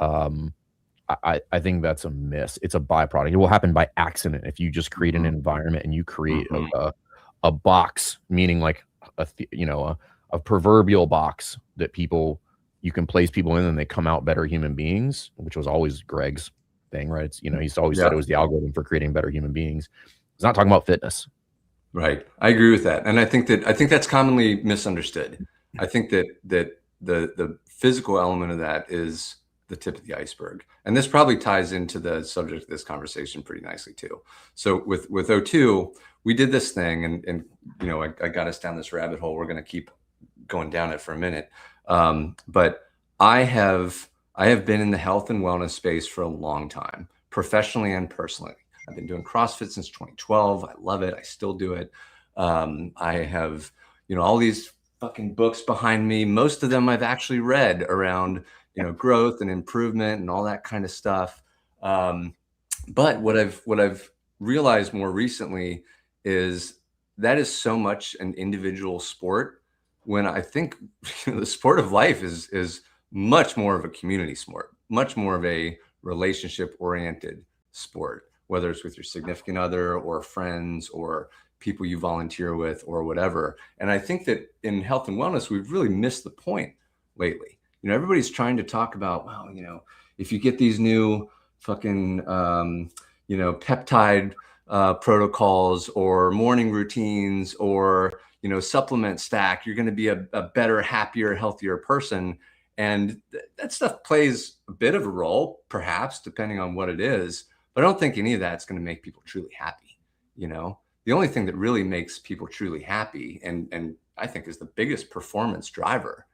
Speaker 3: I think that's a miss. It's a byproduct. It will happen by accident if you just create an environment and you create a box, meaning like a proverbial box that you can place people in and they come out better human beings, which was always Greg's thing, right? It's, he's always said it was the algorithm for creating better human beings. He's not talking about fitness.
Speaker 2: Right. I agree with that. And I think that's commonly misunderstood. I think that the physical element of that is the tip of the iceberg. And this probably ties into the subject of this conversation pretty nicely too. So with O2, we did this thing and you know, I got us down this rabbit hole. We're going to keep going down it for a minute. But I have been in the health and wellness space for a long time, professionally and personally. I've been doing CrossFit since 2012. I love it. I still do it. I have, you know, all these fucking books behind me. Most of them I've actually read around, you know, growth and improvement and all that kind of stuff. But what I've realized more recently is that is so much an individual sport, when I think the sport of life is much more of a community sport, much more of a relationship oriented sport, whether it's with your significant other or friends or people you volunteer with or whatever. And I think that in health and wellness, we've really missed the point lately. You know, everybody's trying to talk about, well, you know, if you get these new fucking, you know, peptide protocols or morning routines or, you know, supplement stack, you're going to be a better, happier, healthier person. And that stuff plays a bit of a role, perhaps, depending on what it is. But I don't think any of that's going to make people truly happy. You know, the only thing that really makes people truly happy, and I think is the biggest performance driver,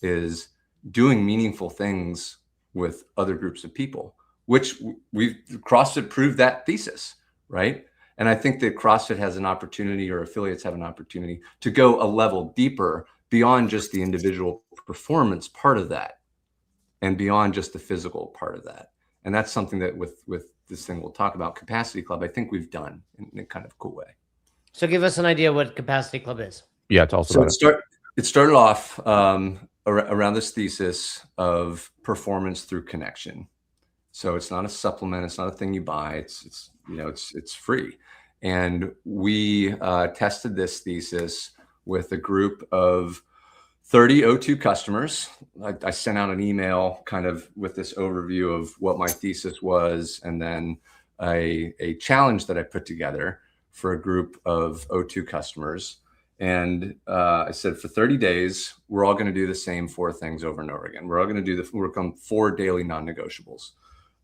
Speaker 2: is doing meaningful things with other groups of people, which CrossFit proved that thesis, right? And I think that CrossFit has an opportunity, or affiliates have an opportunity, to go a level deeper beyond just the individual performance part of that and beyond just the physical part of that. And that's something that with this thing we'll talk about, Capacity Club, I think we've done in a kind of cool way.
Speaker 1: So give us an idea what Capacity Club is.
Speaker 3: Yeah, tell us about it.
Speaker 2: It started off around this thesis of performance through connection. So it's not a supplement. It's not a thing you buy. It's you know, it's free. And we tested this thesis with a group of 30 O2 customers. I sent out an email kind of with this overview of what my thesis was, and then a challenge that I put together for a group of O2 customers. And I said, for 30 days, we're all going to do the same 4 things over and over again. We're all going to work on 4 daily non-negotiables.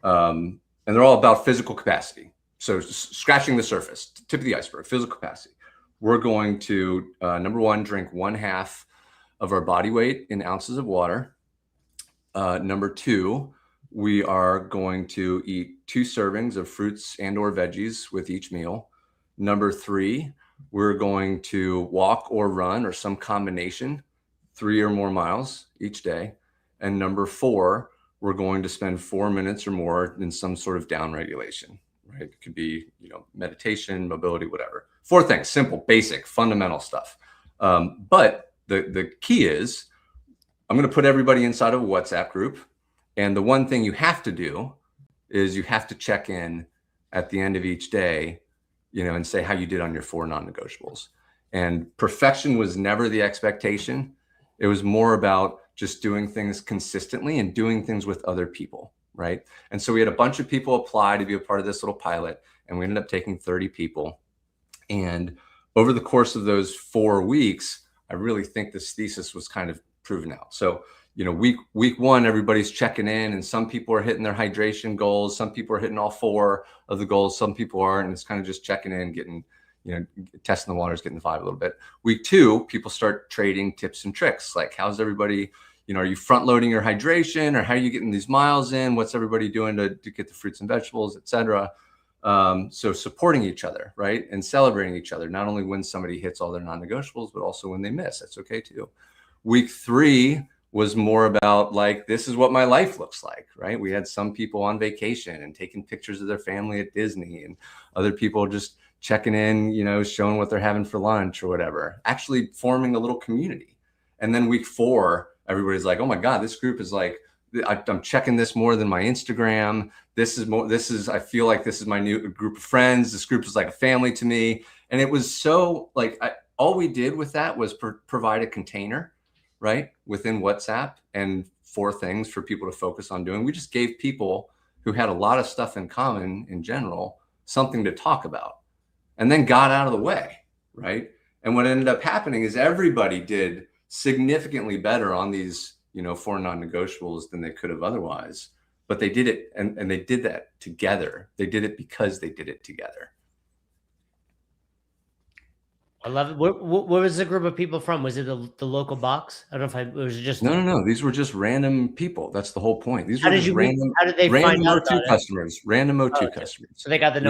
Speaker 2: And they're all about physical capacity. So scratching the surface, tip of the iceberg, physical capacity. We're going to, number 1, drink 1/2 of our body weight in ounces of water. Number 2, we are going to eat 2 servings of fruits and or veggies with each meal. Number 3, we're going to walk or run or some combination 3 or more miles each day. And number 4, we're going to spend 4 minutes or more in some sort of down regulation, right? It could be, you know, meditation, mobility, whatever. 4 things, simple, basic, fundamental stuff. But the key is, I'm going to put everybody inside of a WhatsApp group. And the one thing you have to do is you have to check in at the end of each day, you know, and say how you did on your 4 non-negotiables. And perfection was never the expectation. It was more about just doing things consistently and doing things with other people, right? And so we had a bunch of people apply to be a part of this little pilot, and we ended up taking 30 people. And over the course of those 4 weeks, I really think this thesis was kind of proven out. So, you know, week 1, everybody's checking in, and some people are hitting their hydration goals. Some people are hitting all 4 of the goals. Some people aren't, and it's kind of just checking in, getting, you know, testing the waters, getting the vibe a little bit. Week 2, people start trading tips and tricks. Like, how's everybody, you know, are you front loading your hydration, or how are you getting these miles in? What's everybody doing to get the fruits and vegetables, et cetera? So supporting each other, right? And celebrating each other, not only when somebody hits all their non-negotiables, but also when they miss. That's okay too. Week 3 was more about, like, this is what my life looks like, right? We had some people on vacation and taking pictures of their family at Disney, and other people just checking in, you know, showing what they're having for lunch or whatever, actually forming a little community. And then week 4, everybody's like, oh my God, this group is like, I'm checking this more than my Instagram. I feel like this is my new group of friends. This group is like a family to me. And it was so, like, all we did with that was provide a container, right, within WhatsApp, and 4 things for people to focus on doing. We just gave people who had a lot of stuff in common in general something to talk about, and then got out of the way, right? And what ended up happening is everybody did significantly better on these, 4 non-negotiables than they could have otherwise. But they did it, and they did that together. They did it because they did it together.
Speaker 1: I love it. Where was the group of people from? Was it the local box? I don't know if it was just
Speaker 2: No. These were just random people. That's the whole point. These were just random.
Speaker 1: How did they find out
Speaker 2: O2 customers? Random O2 customers.
Speaker 1: So they got the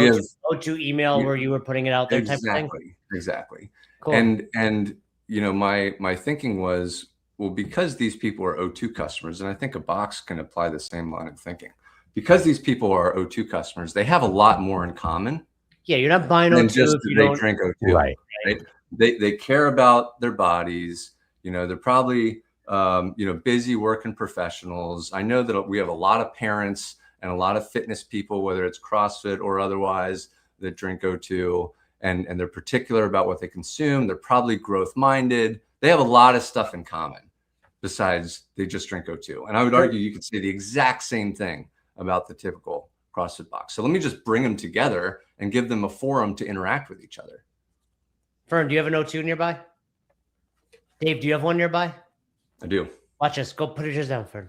Speaker 1: O2 email where you were putting it out there, type of thing.
Speaker 2: Exactly.
Speaker 1: Cool.
Speaker 2: And my thinking was, well, because these people are O2 customers, and I think a box can apply the same line of thinking. Because these people are O2 customers, they have a lot more in common.
Speaker 1: Yeah, you're not buying O2
Speaker 2: just
Speaker 1: if you
Speaker 2: they
Speaker 1: don't
Speaker 2: drink O2.
Speaker 3: Right.
Speaker 2: They care about their bodies. They're probably busy working professionals. I know that we have a lot of parents and a lot of fitness people, whether it's CrossFit or otherwise, that drink O2, and they're particular about what they consume. They're probably growth minded. They have a lot of stuff in common besides they just drink O2. And I would argue you could say the exact same thing about the typical CrossFit box. So let me just bring them together and give them a forum to interact with each other.
Speaker 1: Fern, do you have an O2 nearby? Dave, do you have one nearby?
Speaker 2: I do.
Speaker 1: Watch this. Go put yours down, Fern.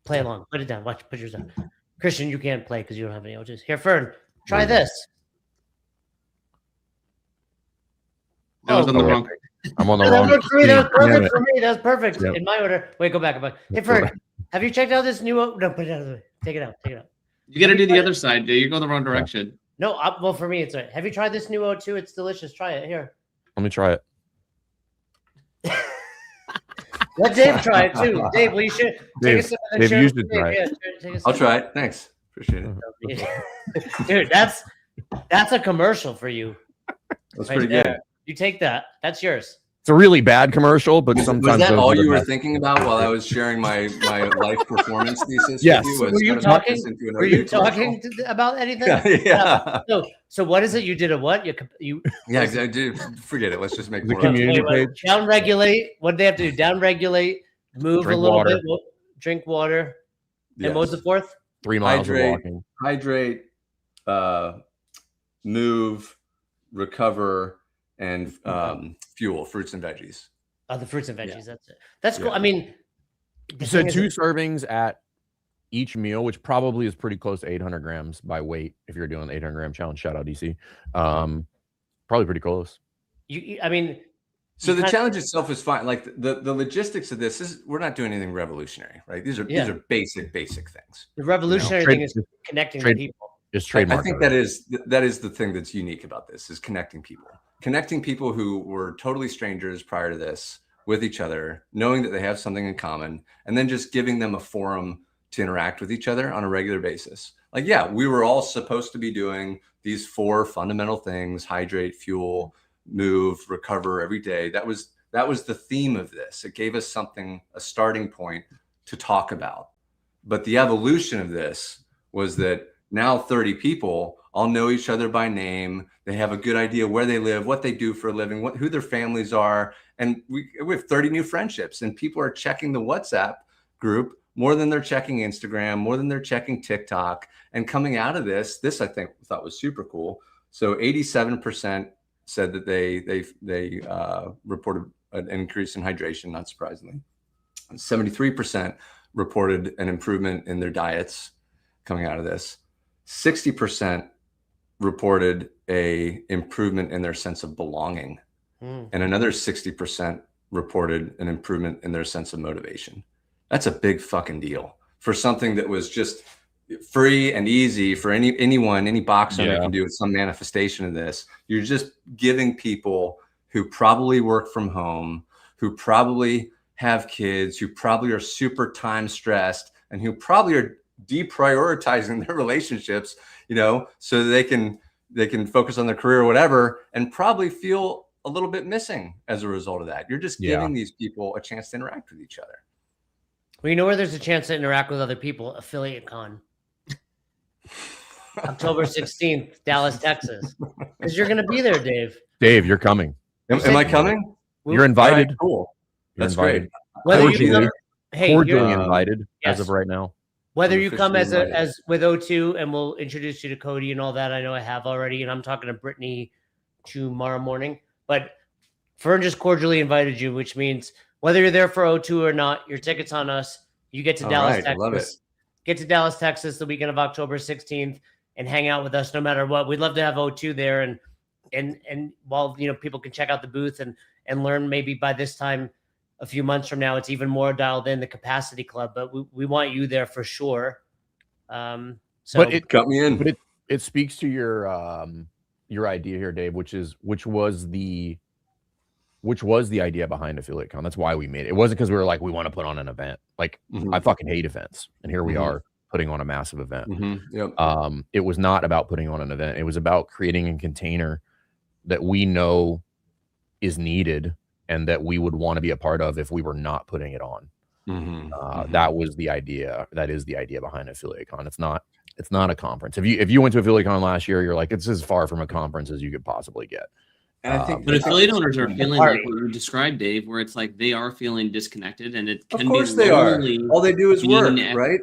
Speaker 1: Play along. Put it down. Watch. Put yours down. Christian, you can't play because you don't have any O2s. Here, Fern, try this.
Speaker 4: That was on the wrong.
Speaker 3: I'm on the
Speaker 1: That
Speaker 3: wrong.
Speaker 1: worked for me. That was perfect for me. That was perfect.
Speaker 3: Yep.
Speaker 1: In my order. Wait, go back. Hey, Fern, have you checked out this new? No, put it out of the way. Take it out.
Speaker 4: You got to do the other side, dude. You're going the wrong direction.
Speaker 1: No, well, for me, it's all right. Have you tried this new O2? It's delicious. Try it. Here.
Speaker 3: Let me try it.
Speaker 1: Let Dave try it too. Dave, will you share?
Speaker 3: Dave, you should try it.
Speaker 1: Yeah,
Speaker 2: I'll try it. Thanks. Appreciate it.
Speaker 1: Dude, that's a commercial for you.
Speaker 2: That's
Speaker 1: Right
Speaker 2: pretty
Speaker 1: there.
Speaker 2: good.
Speaker 1: You take that. That's yours.
Speaker 3: It's a really bad commercial, but sometimes
Speaker 2: Was that
Speaker 3: those
Speaker 2: all
Speaker 3: are the
Speaker 2: you were
Speaker 3: best.
Speaker 2: thinking about while I was sharing my life performance thesis?
Speaker 3: Yes.
Speaker 2: With you?
Speaker 1: Were you
Speaker 2: Kind of knock
Speaker 1: talking?
Speaker 2: this into an
Speaker 1: Were you
Speaker 2: OU commercial?
Speaker 1: talking about anything?
Speaker 2: Yeah.
Speaker 1: So what is it? You did a what? You
Speaker 2: Yeah, exactly. Forget it. Let's just make
Speaker 3: The
Speaker 2: more
Speaker 3: community page.
Speaker 1: down regulate. What do they have to do? Down regulate. Move
Speaker 3: Drink
Speaker 1: a little
Speaker 3: water.
Speaker 1: bit. Drink water. And what was the fourth?
Speaker 3: 3 miles of
Speaker 2: Hydrate.
Speaker 3: walking.
Speaker 2: Hydrate, move, recover, and fuel, fruits and veggies.
Speaker 1: Oh, the fruits and veggies.
Speaker 2: Yeah.
Speaker 1: That's it. That's cool.
Speaker 2: Yeah.
Speaker 1: I mean, the
Speaker 3: So
Speaker 1: thing is
Speaker 3: 2
Speaker 1: that-
Speaker 3: servings at each meal, which probably is pretty close to 800 grams by weight. If you're doing the 800 gram challenge, shout out DC. Probably pretty close.
Speaker 1: I mean,
Speaker 2: So
Speaker 1: you
Speaker 2: the
Speaker 1: kind-
Speaker 2: challenge itself is fine. Like the logistics of this is, we're not doing anything revolutionary, right? These are basic things.
Speaker 1: the revolutionary
Speaker 3: trade-
Speaker 1: thing is connecting
Speaker 3: trade-
Speaker 1: the people.
Speaker 3: It's
Speaker 2: I
Speaker 3: trademark.
Speaker 2: think that is the thing that's unique about this, is connecting people who were totally strangers prior to this with each other, knowing that they have something in common, and then just giving them a forum to interact with each other on a regular basis. Like, yeah, we were all supposed to be doing these 4 fundamental things: hydrate, fuel, move, recover every day. That was the theme of this. It gave us something, a starting point to talk about. But the evolution of this was that now 30 people all know each other by name. They have a good idea where they live, what they do for a living, who their families are. And we have 30 new friendships, and people are checking the WhatsApp group more than they're checking Instagram, more than they're checking TikTok. And coming out of this I thought was super cool. So 87% said that they reported an increase in hydration, not surprisingly. 73% reported an improvement in their diets coming out of this. 60% reported a improvement in their sense of belonging. And another 60% reported an improvement in their sense of motivation. That's a big fucking deal for something that was just free and easy for anyone, any box owner can do it, some manifestation of this. You're just giving people who probably work from home, who probably have kids, who probably are super time stressed, and who probably are deprioritizing their relationships, so they can focus on their career or whatever, and probably feel a little bit missing as a result of that. You're just giving these people a chance to interact with each other.
Speaker 1: Well, you know where there's a chance to interact with other people? Affiliate Con. October 16th, Dallas, Texas. Because you're going to be there, Dave.
Speaker 3: Dave, you're coming.
Speaker 2: Am I coming?
Speaker 3: You're invited.
Speaker 2: All right, cool.
Speaker 3: You're
Speaker 2: That's
Speaker 3: invited.
Speaker 2: great.
Speaker 1: Whether
Speaker 3: Cordially-
Speaker 1: you come, hey,
Speaker 3: Cordially
Speaker 1: you're-
Speaker 3: invited
Speaker 1: yes.
Speaker 3: as of right now.
Speaker 1: whether
Speaker 2: I'm
Speaker 1: you come
Speaker 2: officially
Speaker 1: as
Speaker 2: invited.
Speaker 1: as with O2, and we'll introduce you to Cody and all that. I know I have already, and I'm talking to Brittany tomorrow morning. But Fern just cordially invited you, which means whether you're there for O2 or not, your ticket's on us. You get to
Speaker 2: All
Speaker 1: Dallas,
Speaker 2: right, I love it.
Speaker 1: Texas. Get to Dallas, Texas the weekend of October 16th and hang out with us no matter what. We'd love to have O2 there. And while, you know, people can check out the booth and learn, maybe by this time, a few months from now, it's even more dialed in the Capacity Club, but we want you there for sure. So
Speaker 3: But it
Speaker 2: got me in.
Speaker 3: But it speaks to your idea here, Dave, which was the idea behind AffiliateCon. That's why we made it. It wasn't because we were like, we want to put on an event. Like, I fucking hate events, and here we are putting on a massive event.
Speaker 2: Yep.
Speaker 3: It was not about putting on an event. It was about creating a container that we know is needed and that we would want to be a part of if we were not putting it on. That was the idea. That is the idea behind AffiliateCon. It's not a conference. If you went to AffiliateCon last year, you're like, it's as far from a conference as you could possibly get.
Speaker 2: And I think,
Speaker 4: but affiliate owners are feeling like what you described, Dave, where it's like they are feeling disconnected, and it can
Speaker 2: of course
Speaker 4: be
Speaker 2: they are.
Speaker 4: lonely.
Speaker 2: All they do is work, right?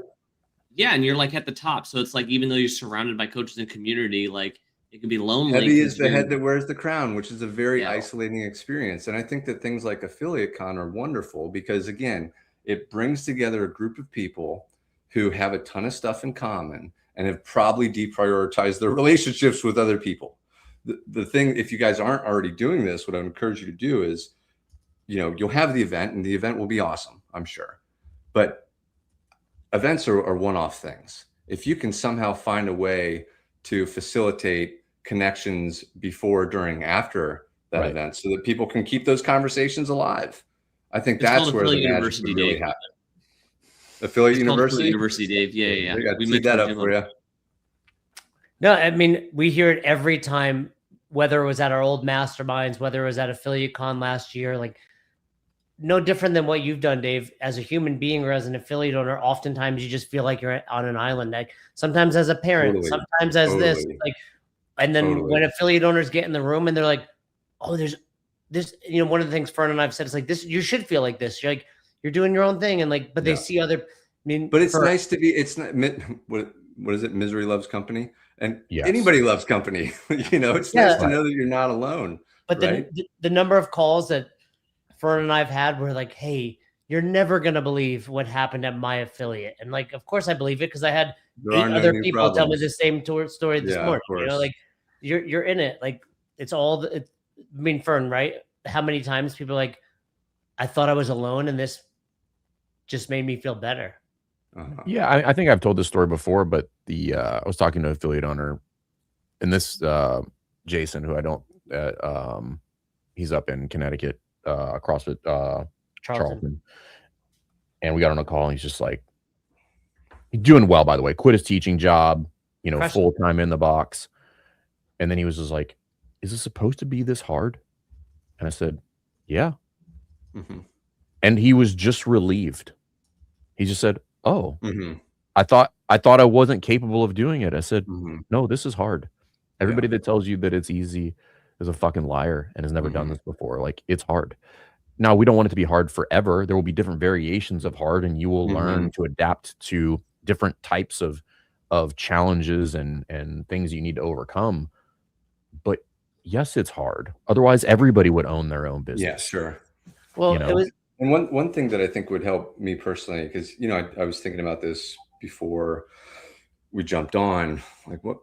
Speaker 4: Yeah, and you're like at the top, so it's like even though you're surrounded by coaches and community, like it can be lonely.
Speaker 2: Heavy is the head that wears the crown, which is a very isolating experience. And I think that things like AffiliateCon are wonderful because, again, it brings together a group of people who have a ton of stuff in common and have probably deprioritized their relationships with other people. The thing, if you guys aren't already doing this, what I would encourage you to do is, you know, you'll have the event and the event will be awesome, I'm sure. But events are one-off things. If you can somehow find a way to facilitate connections before, during, after that event so that people can keep those conversations alive, I think that's where the magic would really happen. Affiliate University?
Speaker 4: Dave. Yeah.
Speaker 2: We made that up for you.
Speaker 1: No, I mean, we hear it every time, whether it was at our old masterminds, whether it was at AffiliateCon last year, like no different than what you've done, Dave. As a human being or as an affiliate owner, oftentimes you just feel like you're on an island. Like sometimes as a parent, sometimes as this, like, and then when affiliate owners get in the room and they're like, oh, there's this, you know, one of the things Fern and I've said is like this, you should feel like this. You're like, you're doing your own thing. And like, but they see other, I mean,
Speaker 2: but it's nice to be, it's not, what is it? Misery loves company. And anybody loves company. You know, it's nice to know that you're not alone.
Speaker 1: But the number of calls that Fern and I've had were like, hey, you're never going to believe what happened at my affiliate. And like, of course I believe it because I had 8 other people tell me the same story this morning. You know, like you're in it. Like it's all, I mean, Fern, right? How many times people are like, I thought I was alone and this just made me feel better.
Speaker 3: Yeah, I think I've told this story before, but I was talking to an affiliate owner, and this Jason, who I don't, he's up in Connecticut, CrossFit Charlton, and we got on a call, and he's just like, he's doing well, by the way, quit his teaching job, you know, full time in the box, and then he was just like, "Is this supposed to be this hard?" And I said, "Yeah," and he was just relieved. He just said, "Oh, I thought I wasn't capable of doing it." I said, "No, this is hard. Everybody that tells you that it's easy is a fucking liar and has never done this before. Like it's hard. Now we don't want it to be hard forever. There will be different variations of hard, and you will learn to adapt to different types of challenges and things you need to overcome. But yes, it's hard. Otherwise, everybody would own their own business."
Speaker 2: Yeah, sure.
Speaker 1: Well,
Speaker 3: you know?
Speaker 1: it was.
Speaker 2: And one thing that I think would help me personally, because, you know, I was thinking about this before we jumped on, like what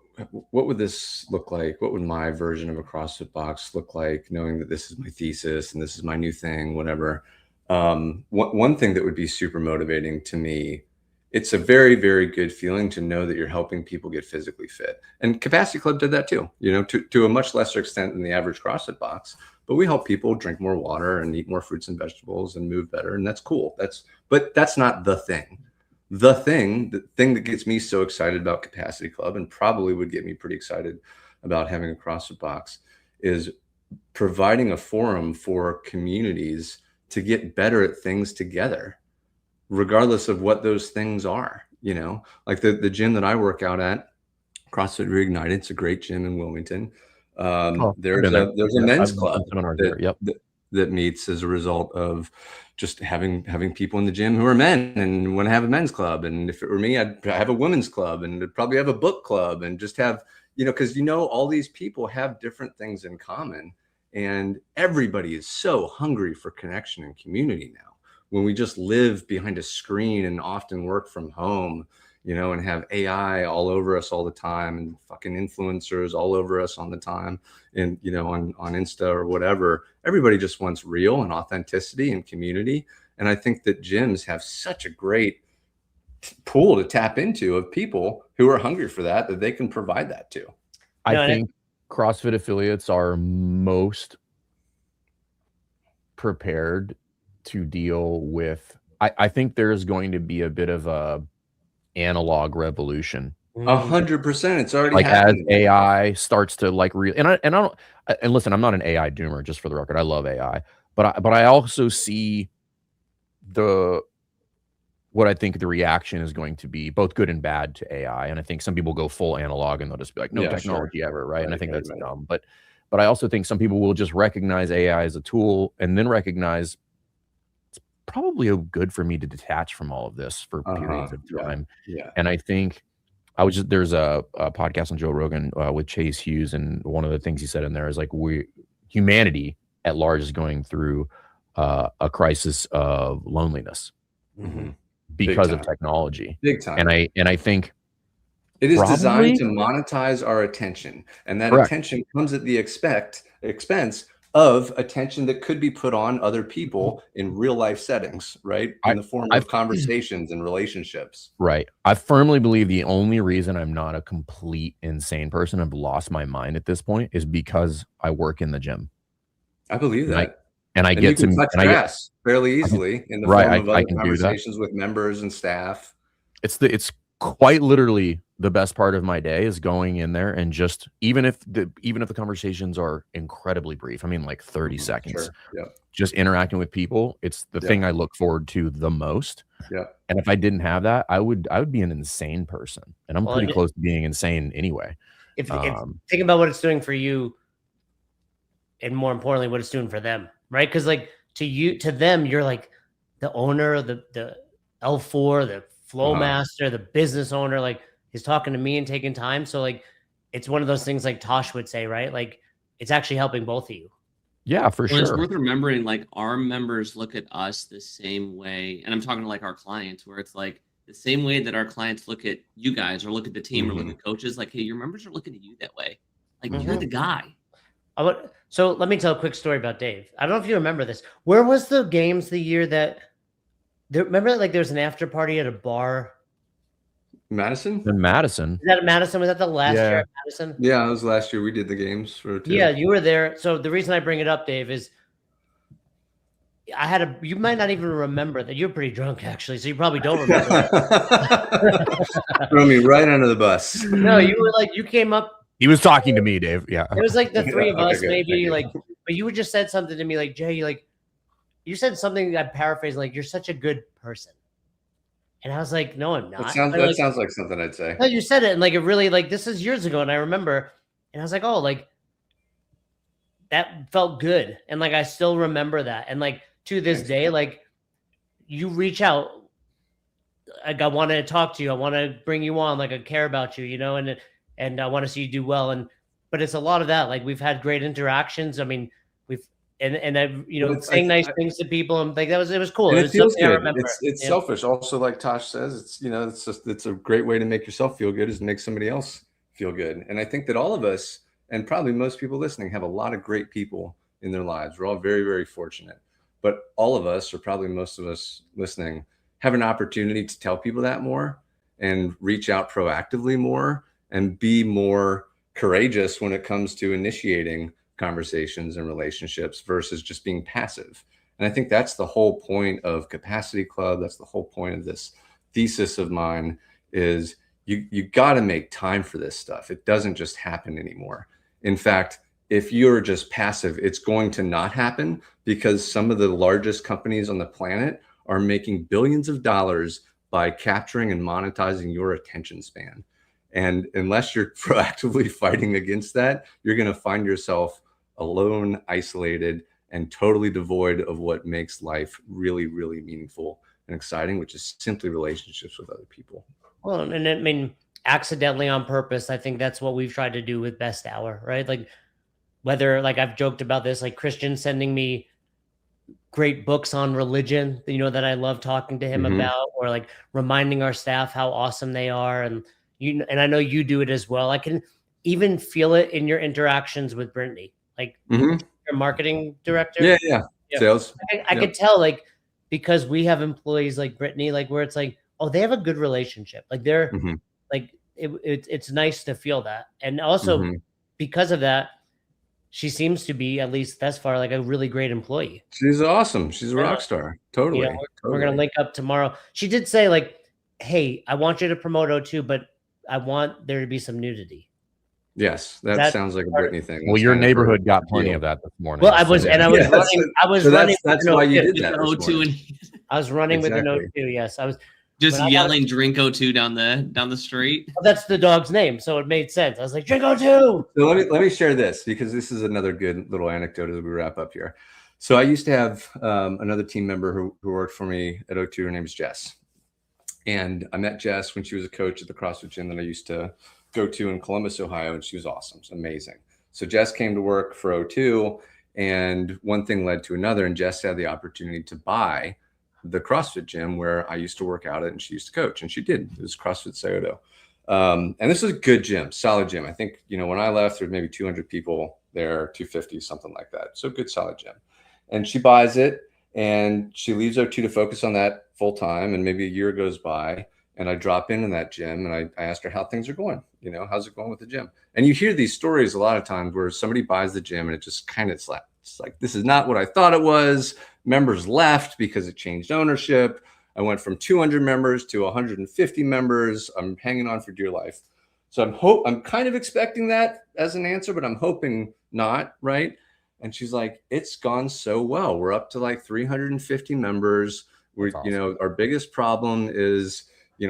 Speaker 2: would this look like? What would my version of a CrossFit box look like, knowing that this is my thesis and this is my new thing, whatever. One thing that would be super motivating to me, it's a very, very good feeling to know that you're helping people get physically fit. And Capacity Club did that too, you know, to a much lesser extent than the average CrossFit box. But we help people drink more water and eat more fruits and vegetables and move better. And that's cool. But that's not the thing. The thing that gets me so excited about Capacity Club, and probably would get me pretty excited about having a CrossFit box, is providing a forum for communities to get better at things together, regardless of what those things are. You know, like the gym that I work out at, CrossFit Reignited, it's a great gym in Wilmington. There's a men's club that meets as a result of just having people in the gym who are men and want to have a men's club. And if it were me, I'd have a women's club, and I'd probably have a book club, and just have, you know, because, you know, all these people have different things in common. And everybody is so hungry for connection and community now. When we just live behind a screen and often work from home, you know, and have AI all over us all the time and fucking influencers all over us on the time and, you know, on Insta or whatever, everybody just wants real and authenticity and community. And I think that gyms have such a great pool to tap into of people who are hungry for that they can provide that to.
Speaker 3: I think CrossFit affiliates are most prepared to deal with, I think there's going to be a bit of a analog revolution.
Speaker 2: 100%. It's already
Speaker 3: like
Speaker 2: happening.
Speaker 3: As AI starts to like and listen, I'm not an AI doomer, just for the record. I love AI, but I also see what I think the reaction is going to be, both good and bad, to AI. And I think some people go full analog and they'll just be like, no technology ever, right? And I think that's dumb. But I also think some people will just recognize AI as a tool and then recognize it's probably good for me to detach from all of this for periods of time.
Speaker 2: Yeah.
Speaker 3: And I think there's a podcast on Joe Rogan with Chase Hughes, and one of the things he said in there is like, humanity at large is going through a crisis of loneliness.
Speaker 2: Mm-hmm.
Speaker 3: Because of technology.
Speaker 2: Big time.
Speaker 3: And I think
Speaker 2: it is designed to monetize our attention. And that attention comes at the expense of attention that could be put on other people in real life settings, right? In the form of conversations and relationships.
Speaker 3: Right. I firmly believe the only reason I'm not a complete insane person, I've lost my mind at this point, is because I work in the gym.
Speaker 2: I believe that.
Speaker 3: And I get
Speaker 2: to touch grass fairly easily in the form of other conversations with members and staff.
Speaker 3: It's quite literally the best part of my day is going in there and just even if the conversations are incredibly brief, I mean like 30 seconds, just interacting with people. It's the thing I look forward to the most.
Speaker 2: Yeah.
Speaker 3: And if I didn't have that, I would be an insane person, and I'm pretty close to being insane anyway.
Speaker 1: If think about what it's doing for you, and more importantly, what it's doing for them. Right. Because like to them, you're like the owner, the L4, the flow master, the business owner, like he's talking to me and taking time. So like, it's one of those things like Tosh would say, right? Like it's actually helping both of you.
Speaker 3: Yeah, for sure.
Speaker 4: It's worth remembering, like our members look at us the same way. And I'm talking to like our clients, where it's like the same way that our clients look at you guys or look at the team or look at coaches, like, hey, your members are looking at you that way. Like you're the guy.
Speaker 1: So let me tell a quick story about Dave. I don't know if you remember this. Where was the games the year that remember like there was an after party at a bar?
Speaker 2: Madison?
Speaker 3: In Madison.
Speaker 1: Is that at Madison? Was that the last year at Madison?
Speaker 2: Yeah, it was last year. We did the games for 2.
Speaker 1: Yeah, you were there. So the reason I bring it up, Dave, is you might not even remember that. You're pretty drunk actually, so you probably don't remember.
Speaker 2: Throw me right under the bus.
Speaker 1: No, you were like, you came up.
Speaker 3: He was talking to me, Dave. Yeah.
Speaker 1: It was like the three of us, maybe like, but you just said something to me like, Jay, like, you said something, I paraphrased, like, you're such a good person. And I was like, no, I'm not.
Speaker 2: That sounds like something I'd say.
Speaker 1: No, you said it. And like, it really, like, this is years ago. And I remember, and I was like, oh, like, that felt good. And like, I still remember that. And like, to this day, like, you reach out, like, I want to talk to you. I want to bring you on. Like, I care about you, you know, and I want to see you do well. But it's a lot of that. Like, we've had great interactions. I mean, and I've, you know, saying nice things to people, and like it was cool.
Speaker 2: And it feels good. It's selfish. Also, like Tosh says, it's, you know, it's a great way to make yourself feel good is to make somebody else feel good. And I think that all of us, and probably most people listening, have a lot of great people in their lives. We're all very, very fortunate. But all of us, or probably most of us listening, have an opportunity to tell people that more and reach out proactively more and be more courageous when it comes to initiating conversations and relationships versus just being passive. And I think that's the whole point of Capacity Club. That's the whole point of this thesis of mine is you got to make time for this stuff. It doesn't just happen anymore. In fact, if you're just passive, it's going to not happen because some of the largest companies on the planet are making billions of dollars by capturing and monetizing your attention span. And unless you're proactively fighting against that, you're going to find yourself alone, isolated, and totally devoid of what makes life really, really meaningful and exciting, which is simply relationships with other people.
Speaker 1: Well, and I mean, accidentally on purpose, I think that's what we've tried to do with Best Hour, right? Like, whether like I've joked about this, like Christian sending me great books on religion, that I love talking to him about, or like reminding our staff how awesome they are. And I know you do it as well. I can even feel it in your interactions with Brittany, like your marketing director.
Speaker 2: Yeah. Sales.
Speaker 1: I could tell, like, because we have employees like Brittany, like where it's like, oh, they have a good relationship. Like they're like, it's nice to feel that. And also because of that, she seems to be, at least thus far, like a really great employee.
Speaker 2: She's awesome. She's a rock star. Totally.
Speaker 1: We're going to link up tomorrow. She did say like, hey, I want you to promote O2, but I want there to be some nudity.
Speaker 2: Yes, that sounds like a Brittany thing.
Speaker 3: Well, your neighborhood got plenty of that this morning.
Speaker 1: Well, I was running.
Speaker 2: That's why you did that.
Speaker 1: I was running with an O2. Yes, I was
Speaker 4: just yelling "Drink O2" down the street.
Speaker 1: Well, that's the dog's name, so it made sense. I was like, "Drink O2."
Speaker 2: So let me share this, because this is another good little anecdote as we wrap up here. So I used to have another team member who worked for me at O2. Her name is Jess, and I met Jess when she was a coach at the CrossFit gym that I used to go to in Columbus, Ohio, and she was awesome. It's amazing. So Jess came to work for O2, and one thing led to another, and Jess had the opportunity to buy the CrossFit gym where I used to work out at and she used to coach, and she did. It was CrossFit Scioto. And this is a good gym, solid gym. I think, when I left, there were maybe 200 people there, 250, something like that. So good, solid gym. And she buys it and she leaves O2 to focus on that full time. And maybe a year goes by, and I drop into that gym and I asked her how things are going. How's it going with the gym? And you hear these stories a lot of times where somebody buys the gym and it just kind of it's like, this is not what I thought it was. Members left because it changed ownership. I went from 200 members to 150 members. I'm hanging on for dear life. So I'm kind of expecting that as an answer, but I'm hoping not, right? And she's like, it's gone so well. We're up to like 350 members. We're, awesome. Our biggest problem is,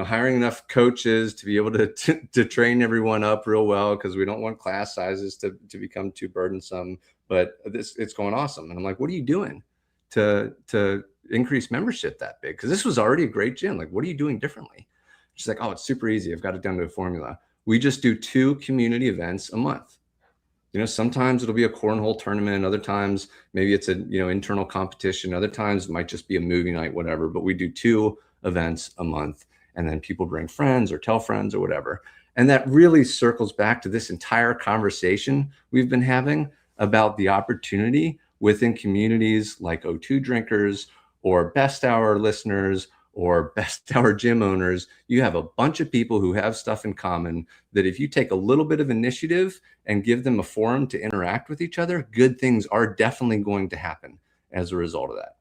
Speaker 2: hiring enough coaches to be able to train everyone up real well, because we don't want class sizes to become too burdensome. But it's going awesome. And I'm like, what are you doing to increase membership that big? Because this was already a great gym. Like, what are you doing differently? She's like, oh, it's super easy. I've got it down to a formula. We just do 2 community events a month. Sometimes it'll be a cornhole tournament. Other times, maybe it's a, internal competition. Other times it might just be a movie night, whatever. But we do 2 events a month. And then people bring friends or tell friends or whatever. And that really circles back to this entire conversation we've been having about the opportunity within communities like O2 drinkers or best hour listeners or best hour gym owners. You have a bunch of people who have stuff in common that if you take a little bit of initiative and give them a forum to interact with each other, good things are definitely going to happen as a result of that.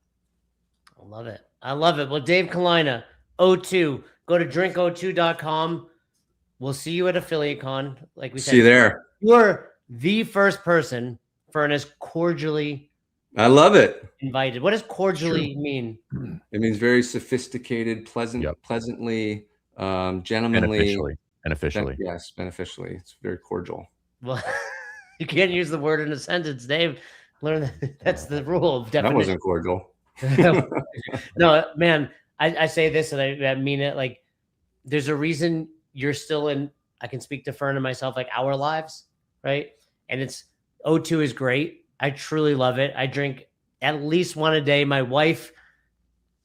Speaker 1: I love it. I love it. Well, Dave Colina, O2, go to drinko2.com. We'll see you at AffiliateCon. Like we said,
Speaker 2: see you there.
Speaker 1: You're the first person Furnace cordially.
Speaker 2: I love it.
Speaker 1: Invited. What does cordially mean?
Speaker 2: It means very sophisticated, pleasant, pleasantly, gentlemanly,
Speaker 3: and officially.
Speaker 2: Yes, beneficially. It's very cordial.
Speaker 1: Well, you can't use the word in a sentence, Dave. Learn that. That's the rule of definition.
Speaker 2: That wasn't cordial.
Speaker 1: No, man. I say this and I mean it. Like, there's a reason you're still in. I can speak to Fern and myself, like our lives, right? And it's O2 is great. I truly love it. I drink at least one a day. My wife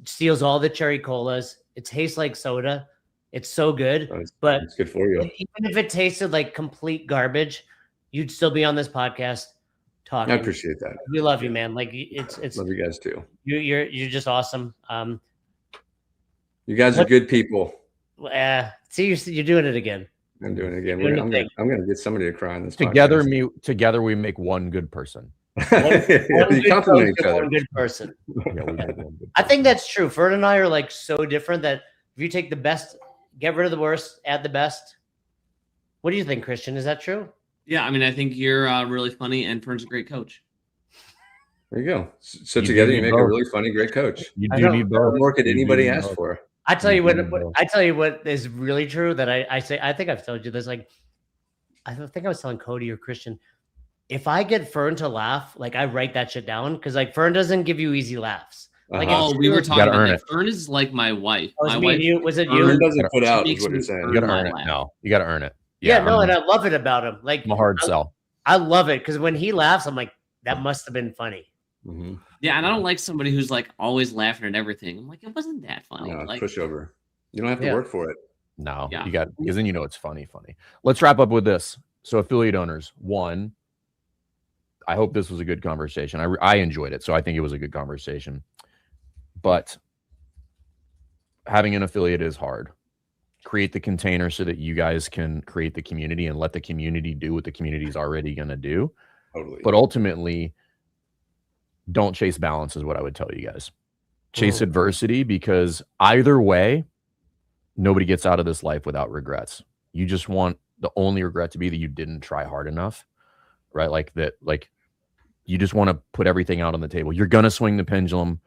Speaker 1: steals all the cherry colas. It tastes like soda. It's so good, but
Speaker 2: it's good for you.
Speaker 1: Even if it tasted like complete garbage, you'd still be on this podcast talking.
Speaker 2: I appreciate that.
Speaker 1: We love you, man. Like it's
Speaker 2: love you guys too.
Speaker 1: You're just awesome.
Speaker 2: You guys are good people.
Speaker 1: See, you're doing it again.
Speaker 2: I'm doing it again. I'm going to get somebody to cry on this.
Speaker 3: Together we make one good person.
Speaker 2: You compliment each other.
Speaker 1: One good person. I think that's true. Fern and I are like so different that if you take the best, get rid of the worst, add the best. What do you think, Christian? Is that true?
Speaker 4: Yeah, I mean, I think you're really funny, and Fern's a great coach.
Speaker 2: There you go. So together you make a really funny, great coach.
Speaker 3: You do need both.
Speaker 2: What more could anybody ask for?
Speaker 1: I tell you what is really true that I say. I think I've told you this. Like, I think I was telling Cody or Christian. If I get Fern to laugh, like I write that shit down because like Fern doesn't give you easy laughs. Like,
Speaker 4: we were talking about that. Fern is like my wife.
Speaker 1: Was it you?
Speaker 2: Fern doesn't put out is what you're saying.
Speaker 3: You got to earn it. No, you got to earn it.
Speaker 1: Yeah, no, and I love it about him. Like
Speaker 3: I'm a hard sell.
Speaker 1: I love it because when he laughs, I'm like, that must have been funny.
Speaker 2: Mm-hmm.
Speaker 4: Yeah, and I don't like somebody who's like always laughing at everything. I'm like, it wasn't that funny.
Speaker 2: No,
Speaker 4: Like,
Speaker 2: pushover. You don't have to
Speaker 1: Yeah.
Speaker 2: work for it.
Speaker 3: No,
Speaker 4: Yeah.
Speaker 3: you got, because then you know it's funny. Let's wrap up with this. So affiliate owners, one, I hope this was a good conversation. I enjoyed it, so I think it was a good conversation. But having an affiliate is hard. Create the container so that you guys can create the community and let the community do what the community is already going to do.
Speaker 2: Totally.
Speaker 3: But ultimately, don't chase balance is what I would tell you guys. Chase adversity, because either way, nobody gets out of this life without regrets. You just want the only regret to be that you didn't try hard enough, right? Like that, like you just want to put everything out on the table. You're going to swing the pendulum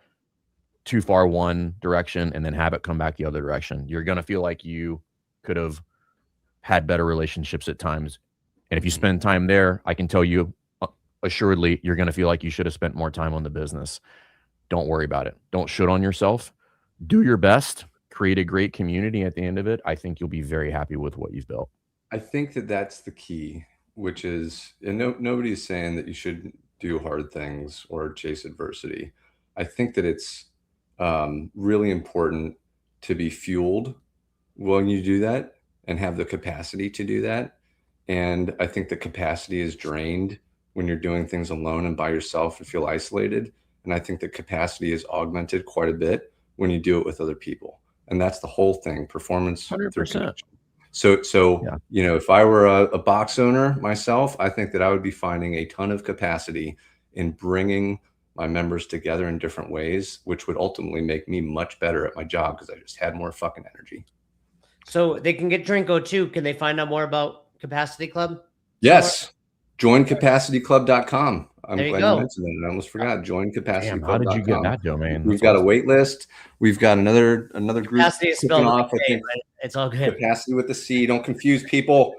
Speaker 3: too far one direction and then have it come back the other direction. You're going to feel like you could have had better relationships at times. And if you spend time there, I can tell you assuredly, you're going to feel like you should have spent more time on the business. Don't worry about it. Don't shit on yourself. Do your best. Create a great community at the end of it. I think you'll be very happy with what you've built.
Speaker 2: I think that that's the key, which is, and nobody's saying that you should do hard things or chase adversity. I think that it's really important to be fueled when you do that and have the capacity to do that. And I think the capacity is drained when you're doing things alone and by yourself and feel isolated. And I think the capacity is augmented quite a bit when you do it with other people. And that's the whole thing, performance.
Speaker 3: 100%.
Speaker 2: So
Speaker 3: Yeah.
Speaker 2: You know, if I were a box owner myself, I think that I would be finding a ton of capacity in bringing my members together in different ways, which would ultimately make me much better at my job because I just had more fucking energy.
Speaker 1: So they can get Drinko too. Can they find out more about Capacity Club?
Speaker 2: Yes. JoinCapacityClub.com. I'm
Speaker 1: There you
Speaker 2: glad
Speaker 1: go.
Speaker 2: you mentioned that. I almost forgot. JoinCapacityClub.com.
Speaker 3: How did you get that domain?
Speaker 2: We've got a wait list. We've got another group
Speaker 1: Capacity is
Speaker 2: kicking
Speaker 1: spelled with
Speaker 2: off.
Speaker 1: a
Speaker 2: I
Speaker 1: K,
Speaker 2: think
Speaker 1: but it's all good.
Speaker 2: Capacity with the C. Don't confuse people.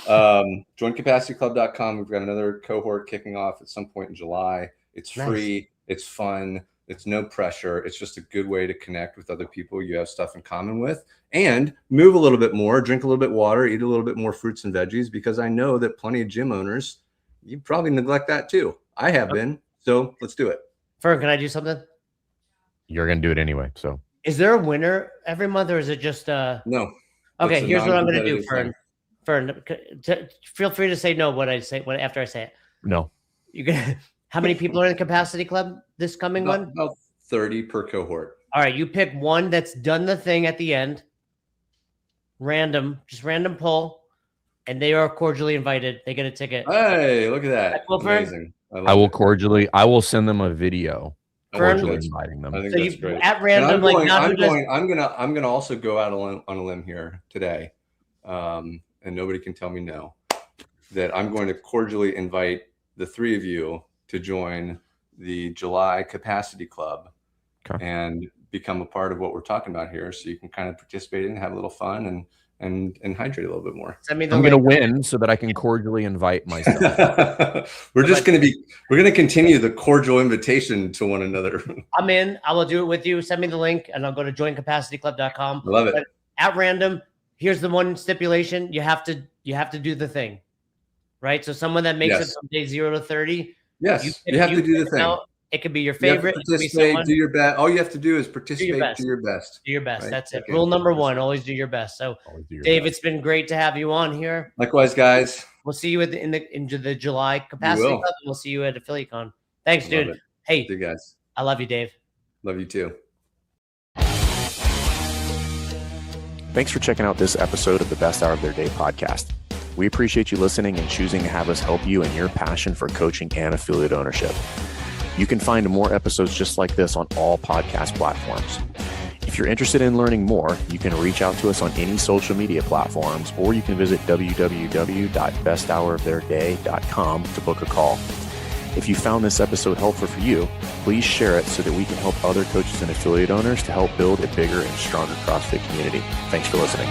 Speaker 2: JoinCapacityClub.com. We've got another cohort kicking off at some point in July. It's free. It's fun. It's no pressure. It's just a good way to connect with other people you have stuff in common with and move a little bit more, drink a little bit water, eat a little bit more fruits and veggies, because I know that plenty of gym owners, you probably neglect that too. I have been. So let's do it.
Speaker 1: Fern, can I do something?
Speaker 3: You're going to do it anyway. So
Speaker 1: Is there a winner every month, or is it just
Speaker 2: No.
Speaker 1: Okay,
Speaker 2: It's a
Speaker 1: here's what I'm going to do,
Speaker 2: non-competitive
Speaker 1: Fern. Fern, feel free to say no when after I say it.
Speaker 3: no.
Speaker 1: You can. How many people are in the Capacity Club this coming one?
Speaker 2: About 30 per cohort.
Speaker 1: All right, you pick one that's done the thing at the end. Just random poll, and they are cordially invited. They get a ticket.
Speaker 2: Hey, look at that.
Speaker 1: Cool, Fern?
Speaker 2: Amazing.
Speaker 3: I will send them a video
Speaker 1: Fern,
Speaker 3: cordially inviting them.
Speaker 2: I think
Speaker 1: So
Speaker 2: that's
Speaker 1: you
Speaker 2: great.
Speaker 1: at random, like not who does.
Speaker 2: I'm gonna also go out on a limb here today, and nobody can tell me no. That I'm going to cordially invite the three of you to join the July Capacity Club and become a part of what we're talking about here, so you can kind of participate and have a little fun and hydrate a little bit more.
Speaker 1: Send me the
Speaker 3: I'm
Speaker 1: link.
Speaker 3: going to win so that I can cordially invite myself.
Speaker 2: we're going to continue the cordial invitation to one another.
Speaker 1: I'm in. I will do it with you. Send me the link, and I'll go to joincapacityclub.com.
Speaker 2: I love it.
Speaker 1: But at random, here's the one stipulation: you have to do the thing, right? So someone that makes it from day 0 to 30.
Speaker 2: Yes, you have to do the thing.
Speaker 1: It could be your favorite.
Speaker 2: You have to participate, do your best. All you have to do is participate, do your best.
Speaker 1: Do your best.
Speaker 2: Right?
Speaker 1: That's it.
Speaker 2: Okay.
Speaker 1: Rule number 1, always do your best. So, Dave, it's been great to have you on here.
Speaker 2: Likewise, guys.
Speaker 1: We'll see you into the July Capacity Club, and we'll see you at AffiliateCon. Thanks, dude. Hey,
Speaker 2: you guys.
Speaker 1: I love you, Dave.
Speaker 2: Love you too.
Speaker 3: Thanks for checking out this episode of the Best Hour of Their Day podcast. We appreciate you listening and choosing to have us help you in your passion for coaching and affiliate ownership. You can find more episodes just like this on all podcast platforms. If you're interested in learning more, you can reach out to us on any social media platforms, or you can visit www.besthouroftheirday.com to book a call. If you found this episode helpful for you, please share it so that we can help other coaches and affiliate owners to help build a bigger and stronger CrossFit community. Thanks for listening.